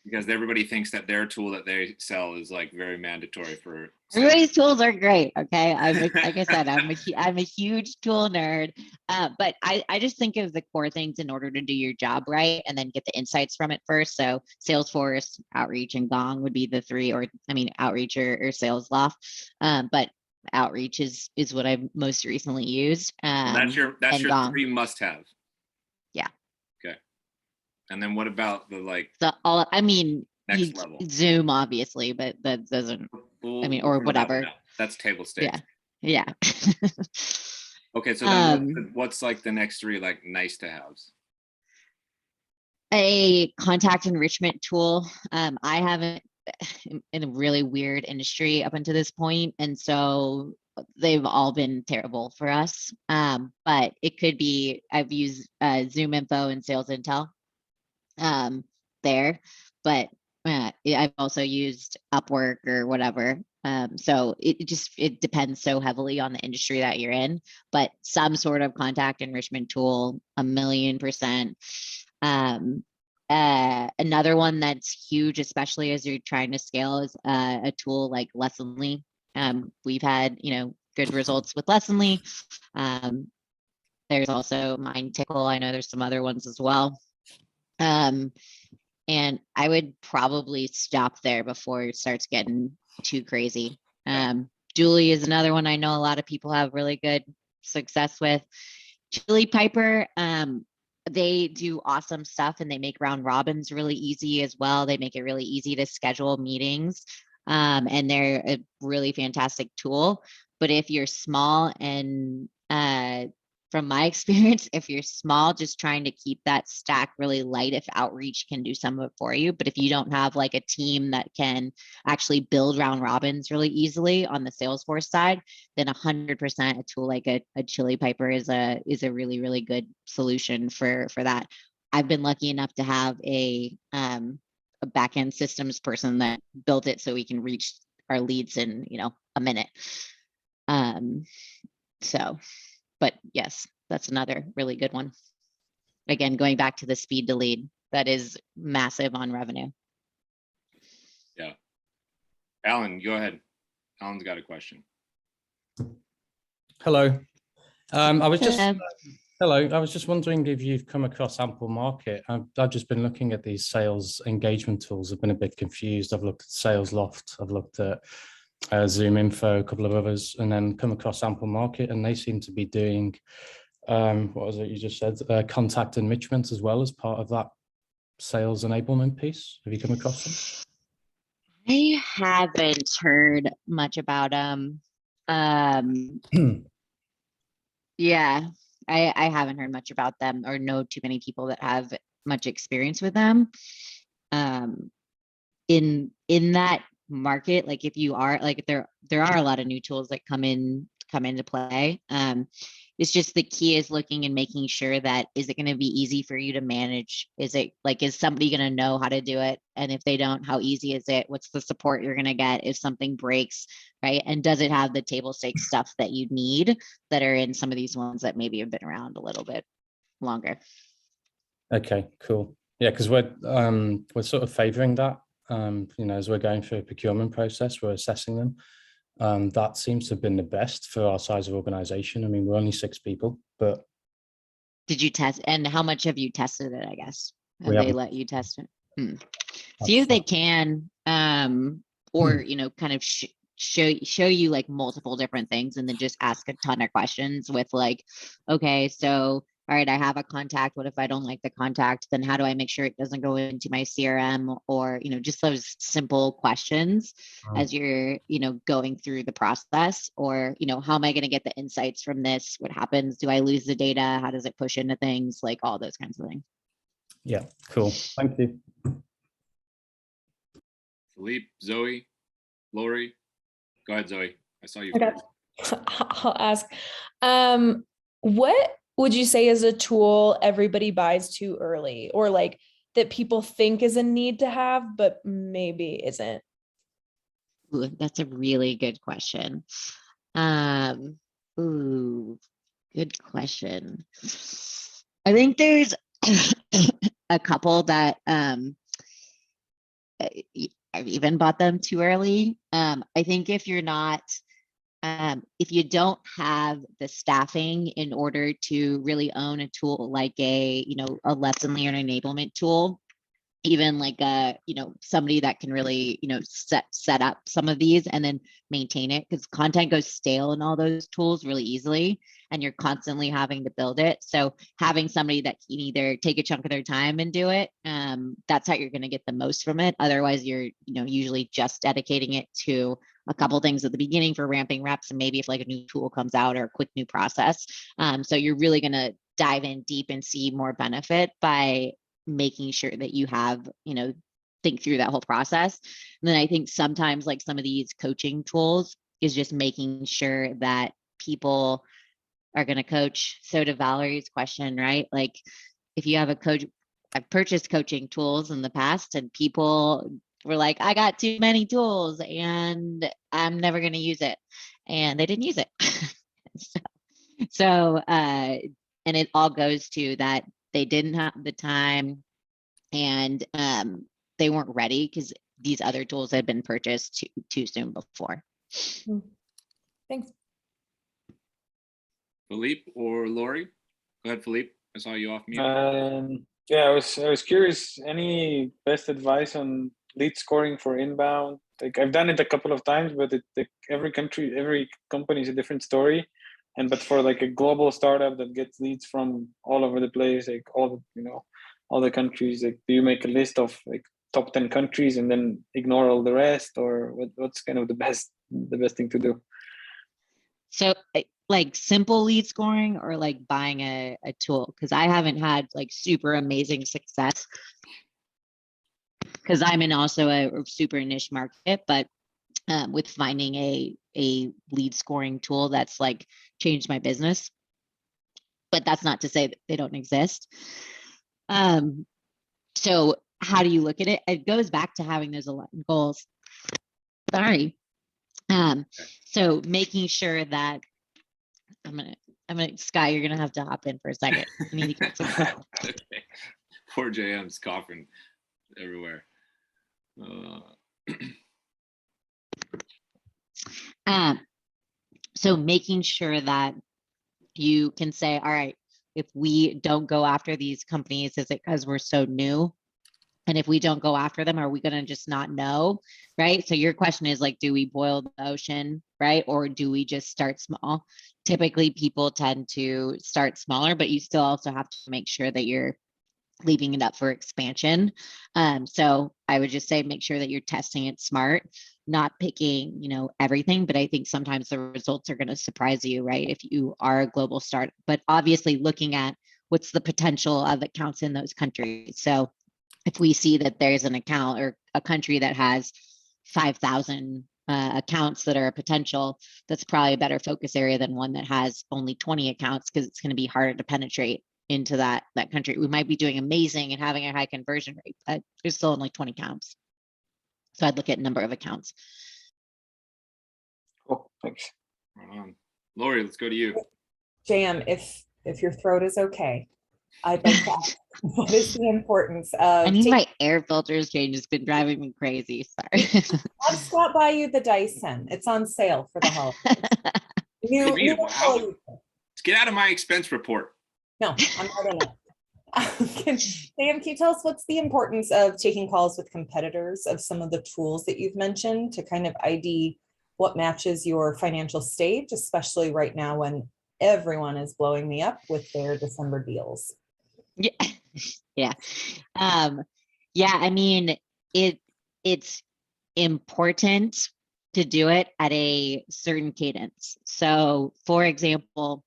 because everybody thinks that their tool that they sell is like very mandatory for everybody's tools are great. Okay. Like I said, I'm a huge tool nerd. But I just think of the core things in order to do your job right, and then get the insights from it first. So Salesforce, Outreach, and Gong would be the 3, or I mean, Outreach or Sales Loft. But Outreach is what I've most recently used. that's your Gong. 3 must-have. Yeah. Okay. And then what about the like I mean, next level? Zoom, obviously, but that doesn't, I mean, or whatever. That's table stakes. Yeah. Okay, so then what's like the next 3 like nice to haves? A contact enrichment tool. I haven't, in a really weird industry up until this point, and so they've all been terrible for us. But it could be, I've used Zoom Info and Sales Intel there, but I've also used Upwork or whatever. So it depends so heavily on the industry that you're in, but some sort of contact enrichment tool, 1,000,000%. Another one that's huge, especially as you're trying to scale, is a tool like Lessonly. We've had, you know, good results with Lessonly. There's also Tickle. I know there's some other ones as well. And I would probably stop there before it starts getting too crazy. Julie is another one I know a lot of people have really good success with. Chili Piper, they do awesome stuff, and they make round robins really easy as well. They make it really easy to schedule meetings, and they're a really fantastic tool. But if you're small, and from my experience, if you're small, just trying to keep that stack really light, if Outreach can do some of it for you. But if you don't have like a team that can actually build round robins really easily on the Salesforce side, then 100% a tool like a Chili Piper is a really, really good solution for that. I've been lucky enough to have a backend systems person that built it so we can reach our leads in, you know, a minute. But yes, that's another really good one. Again, going back to the speed to lead, that is massive on revenue. Yeah. Alan, go ahead. Alan's got a question. Hello. I was just wondering if you've come across Ample Market. I've just been looking at these sales engagement tools. I've been a bit confused. I've looked at Sales Loft. I've looked at Zoom Info, a couple of others, and then come across Ample Market, and they seem to be doing, what was it you just said, contact enrichment as well as part of that sales enablement piece? Have you come across them? I haven't heard much about them. Yeah, I haven't heard much about them or know too many people that have much experience with them. In that market, like if you are like there are a lot of new tools that come into play. It's just the key is looking and making sure that is it going to be easy for you to manage? Is somebody going to know how to do it? And if they don't, how easy is it? What's the support you're going to get if something breaks, right? And does it have the table stakes stuff that you need that are in some of these ones that maybe have been around a little bit longer? Okay, cool. Yeah, because we're sort of favoring that. As we're going through a procurement process, we're assessing them. That seems to have been the best for our size of organization. I mean, we're only 6 people, but did you test, and how much have you tested it? I guess have We they haven't. let you test it? See if they can, or kind of show you like multiple different things, and then just ask a ton of questions with like, okay, so all right, I have a contact. What if I don't like the contact? Then how do I make sure it doesn't go into my CRM? Or, just those simple questions as you're, going through the process. Or, how am I going to get the insights from this? What happens? Do I lose the data? How does it push into things? Like all those kinds of things. Yeah, cool. Thank you. Filipe, Zoe, Lori. Go ahead, Zoe. I saw you Okay. first. I'll ask. What would you say is a tool everybody buys too early, or like that people think is a need to have, but maybe isn't? Ooh, that's a really good question. Good question. I think there's a couple that I've even bought them too early. I think if you're not, if you don't have the staffing in order to really own a tool like a lesson learn enablement tool, even like somebody that can really set up some of these and then maintain it, because content goes stale in all those tools really easily, and you're constantly having to build it. So having somebody that can either take a chunk of their time and do it, that's how you're going to get the most from it. Otherwise you're usually just dedicating it to a couple things at the beginning for ramping reps, and maybe if like a new tool comes out or a quick new process. So you're really going to dive in deep and see more benefit by making sure that you have, think through that whole process. And then I think sometimes like some of these coaching tools is just making sure that people are going to coach. So to Valerie's question, right? Like if you have a coach, I've purchased coaching tools in the past and people were like, I got too many tools and I'm never going to use it. And they didn't use it. So, and it all goes to that they didn't have the time and they weren't ready because these other tools had been purchased too soon before. Thanks. Filipe or Lori? Go ahead, Filipe. I saw you off mute. Yeah, I was curious. Any best advice on lead scoring for inbound? Like I've done it a couple of times, but every company is a different story. But for like a global startup that gets leads from all over the place, like all the countries, like do you make a list of like top 10 countries and then ignore all the rest, or what's kind of the best thing to do? So like simple lead scoring or like buying a tool? Because I haven't had like super amazing success because I'm in also a super niche market, but with finding a lead scoring tool that's like changed my business. But that's not to say that they don't exist. So how do you look at it? It goes back to having those aligned goals. Sorry. So making sure that I'm gonna Sky, you're gonna have to hop in for a second. I need to get some. Okay. Poor JM's coughing everywhere. So making sure that you can say, all right, if we don't go after these companies, is it because we're so new? And if we don't go after them, are we going to just not know? Right. So your question is like, do we boil the ocean? Right. Or do we just start small? Typically people tend to start smaller, but you still also have to make sure that you're leaving it up for expansion. So I would just say, make sure that you're testing it smart, not picking, everything, but I think sometimes the results are going to surprise you, right? If you are a global start, but obviously looking at what's the potential of accounts in those countries. So if we see that there's an account or a country that has 5,000 accounts that are a potential, that's probably a better focus area than one that has only 20 accounts, because it's going to be harder to penetrate into that country. We might be doing amazing and having a high conversion rate, but there's still only 20 accounts. So I'd look at number of accounts. Cool, thanks. Lori, let's go to you. JM, if your throat is okay, I'd like to ask, what is the importance of I need my air filters changed. It's been driving me crazy. Sorry. I'll swap by you the Dyson. It's on sale for the holidays. Get out of my expense report. No, I'm not in it. Sam, can you tell us what's the importance of taking calls with competitors of some of the tools that you've mentioned to kind of ID what matches your financial stage, especially right now when everyone is blowing me up with their December deals? Yeah. I mean, it's important to do it at a certain cadence. So for example,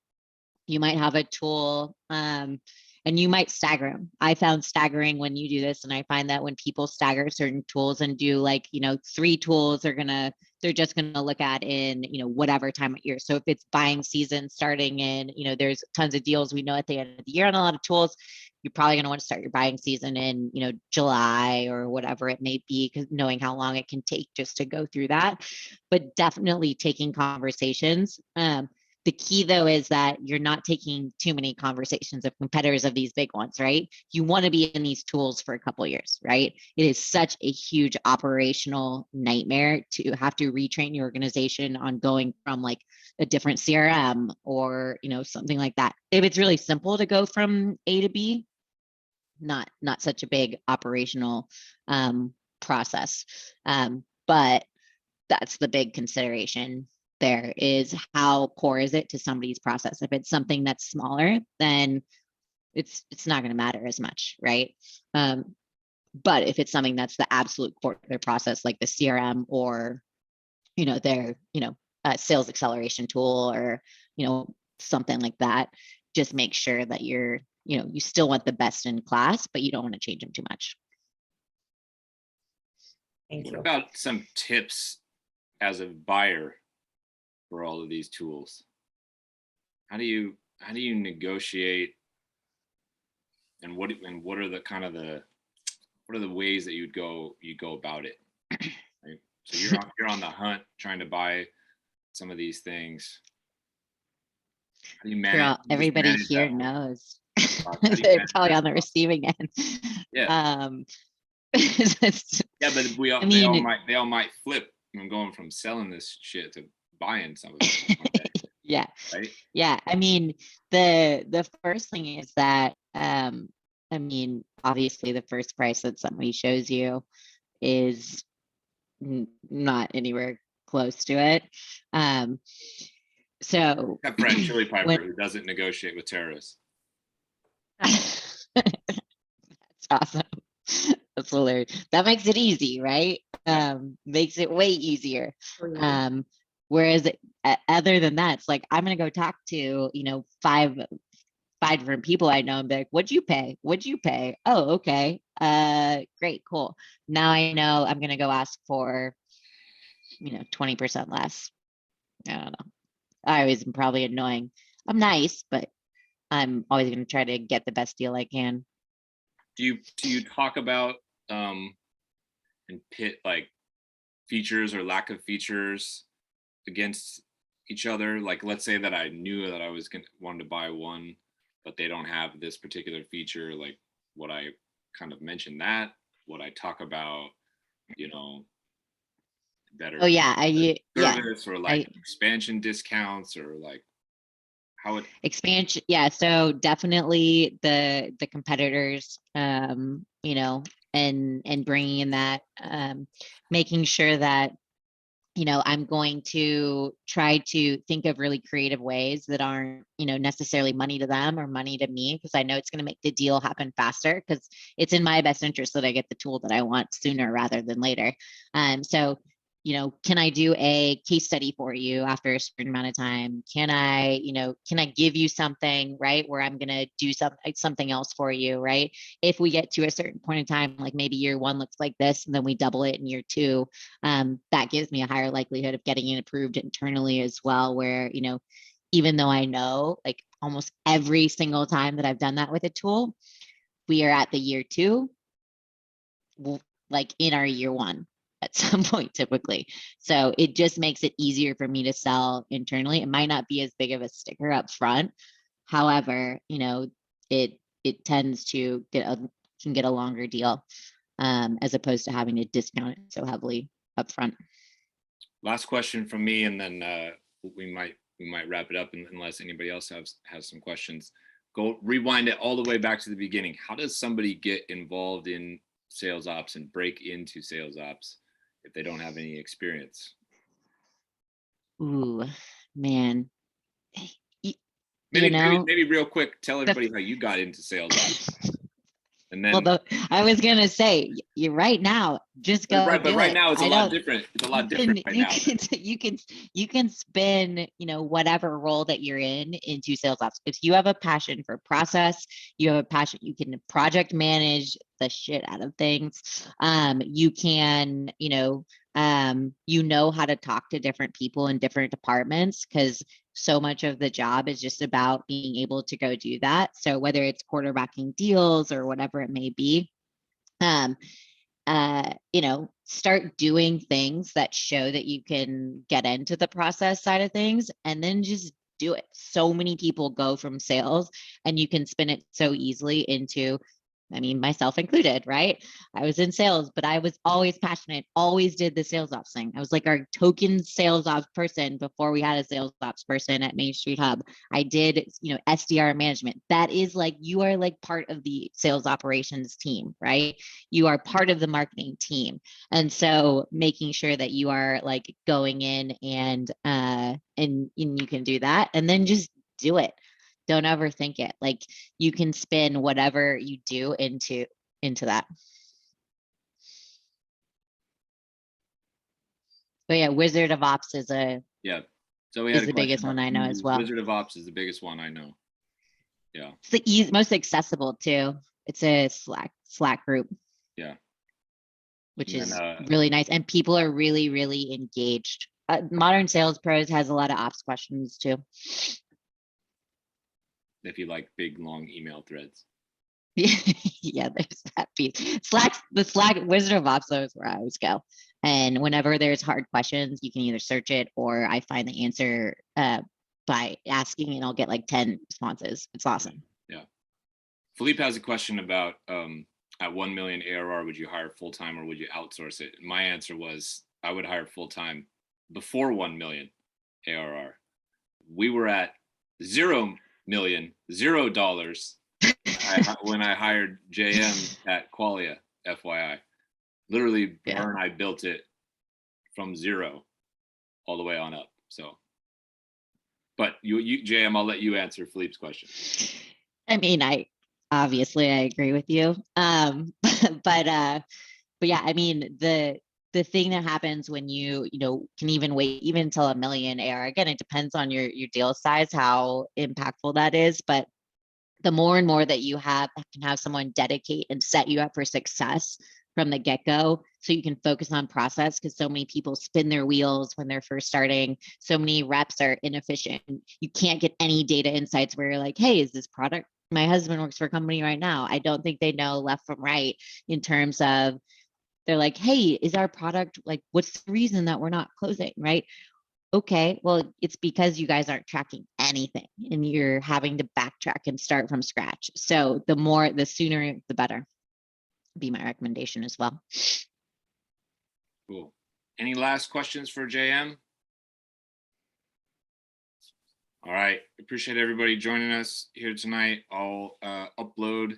you might have a tool and you might stagger them. I found staggering when you do this, and I find that when people stagger certain tools and do 3 tools, they're just gonna look at in whatever time of year. So if it's buying season starting in, there's tons of deals we know at the end of the year on a lot of tools, you're probably gonna want to start your buying season in July or whatever it may be, because knowing how long it can take just to go through that. But definitely taking conversations. The key though is that you're not taking too many conversations of competitors of these big ones, right? You want to be in these tools for a couple of years, right? It is such a huge operational nightmare to have to retrain your organization on going from a different CRM or something like that. If it's really simple to go from A to B, not such a big operational process, but that's the big consideration. There is, how core is it to somebody's process? If it's something that's smaller, then it's not going to matter as much, right? But if it's something that's the absolute core of their process, like the CRM or their sales acceleration tool or something like that, just make sure that you're you still want the best in class, but you don't want to change them too much. Thank you. What about some tips as a buyer for all of these tools? How do you negotiate, and what are the kind of what are the ways that you go about it? Right? So you're on the hunt trying to buy some of these things. How do you manage? Everybody here knows. They're probably on the receiving end. Yeah. Yeah, but they all might flip from going from selling this shit to buying some of it. Yeah. Right? Yeah. I mean, the first thing is that obviously the first price that somebody shows you is not anywhere close to it. So except for Chili Piper, who doesn't negotiate with terrorists. That's awesome. That's hilarious. That makes it easy, right? Makes it way easier. Whereas other than that, it's like, I'm gonna go talk to 5 different people I know and be like, what'd you pay? What'd you pay? Oh, okay. Great, cool. Now I know I'm gonna go ask for 20% less. I don't know. I always am probably annoying. I'm nice, but I'm always gonna try to get the best deal I can. Do you talk about and pit features or lack of features against each other? Like, let's say that I knew that I was wanted to buy one, but they don't have this particular feature. Like, what I kind of mentioned that, what I talk about, better. Oh yeah, service or expansion discounts or how it expansion. Yeah, so definitely the competitors, and bringing in that, making sure that I'm going to try to think of really creative ways that aren't, necessarily money to them or money to me, because I know it's going to make the deal happen faster, because it's in my best interest that I get the tool that I want sooner rather than later. So, can I do a case study for you after a certain amount of time? Can I give you something, right, where I'm going to do something else for you, right? If we get to a certain point in time, like maybe year one looks like this, and then we double it in year two, that gives me a higher likelihood of getting it approved internally as well, where, even though I know like almost every single time that I've done that with a tool, we are at the year two, like in our year one at some point typically. So it just makes it easier for me to sell internally. It might not be as big of a sticker up front. However, it tends to can get a longer deal, as opposed to having to discount it so heavily up front. Last question from me, and then we might wrap it up unless anybody else has some questions. Go rewind it all the way back to the beginning. How does somebody get involved in sales ops and break into sales ops if they don't have any experience? Ooh, man. Maybe real quick, tell everybody how you got into sales ops. And then, I was gonna say, you're right now, just go. Right, but right now it's a lot different. It's a lot different right now. You can spin, whatever role that you're in into sales ops. If you have a passion for process, you have a passion, you can project manage the shit out of things. You can, how to talk to different people in different departments, because so much of the job is just about being able to go do that. So whether it's quarterbacking deals or whatever it may be, start doing things that show that you can get into the process side of things, and then just do it. So many people go from sales, and you can spin it so easily into, myself included, right? I was in sales, but I was always passionate, always did the sales ops thing. I was like our token sales ops person before we had a sales ops person at Main Street Hub. I did, SDR management. That is like, you are like part of the sales operations team, right? You are part of the marketing team. And so making sure that you are like going in and you can do that, and then just do it. Don't overthink it. Like, you can spin whatever you do into that. But yeah, Wizard of Ops is the biggest one I know as well. Wizard of Ops is the biggest one I know. Yeah. It's the most accessible too. It's a Slack group. Yeah. Which is really nice. And people are really, really engaged. Modern Sales Pros has a lot of ops questions too. If you like big, long email threads. Yeah, there's that piece. The Slack Wizard of Ops is where I always go. And whenever there's hard questions, you can either search it, or I find the answer by asking, and I'll get like 10 responses. It's awesome. Yeah. Filipe has a question about at 1 million ARR, would you hire full-time or would you outsource it? And my answer was, I would hire full-time before 1 million ARR. We were at $0 when I hired JM at Qualia, FYI. Literally, her and I built it from zero all the way on up. So, but you JM, I'll let you answer Filipe's question. I agree with you. But yeah, the thing that happens when you can even wait even until 1 million ARR, again, it depends on your deal size, how impactful that is. But the more and more that you can have someone dedicate and set you up for success from the get-go, so you can focus on process, because so many people spin their wheels when they're first starting. So many reps are inefficient. You can't get any data insights where you're like, hey, is this product? My husband works for a company right now. I don't think they know left from right in terms of, they're like, hey, is our product, like, what's the reason that we're not closing, right? Okay, well, it's because you guys aren't tracking anything and you're having to backtrack and start from scratch. So the sooner, the better, be my recommendation as well. Cool. Any last questions for JM? All right, appreciate everybody joining us here tonight. I'll upload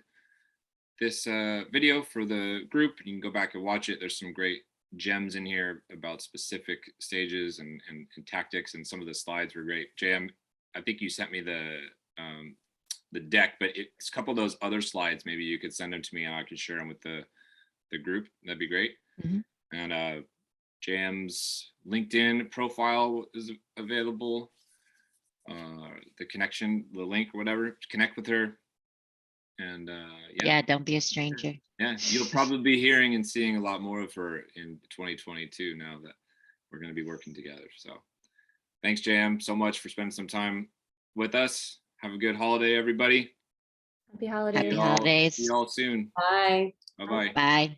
this video for the group. You can go back and watch it. There's some great gems in here about specific stages and tactics, and some of the slides were great. JM, I think you sent me the deck, but it's a couple of those other slides. Maybe you could send them to me and I could share them with the group. That'd be great. And JM's LinkedIn profile is available. The connection, the link or whatever, connect with her. And yeah, don't be a stranger. Yeah, you'll probably be hearing and seeing a lot more of her in 2022 now that we're going to be working together. So thanks, JM, so much for spending some time with us. Have a good holiday, everybody. Happy holidays. Happy holidays. See you all soon. Bye. Bye-bye. Bye.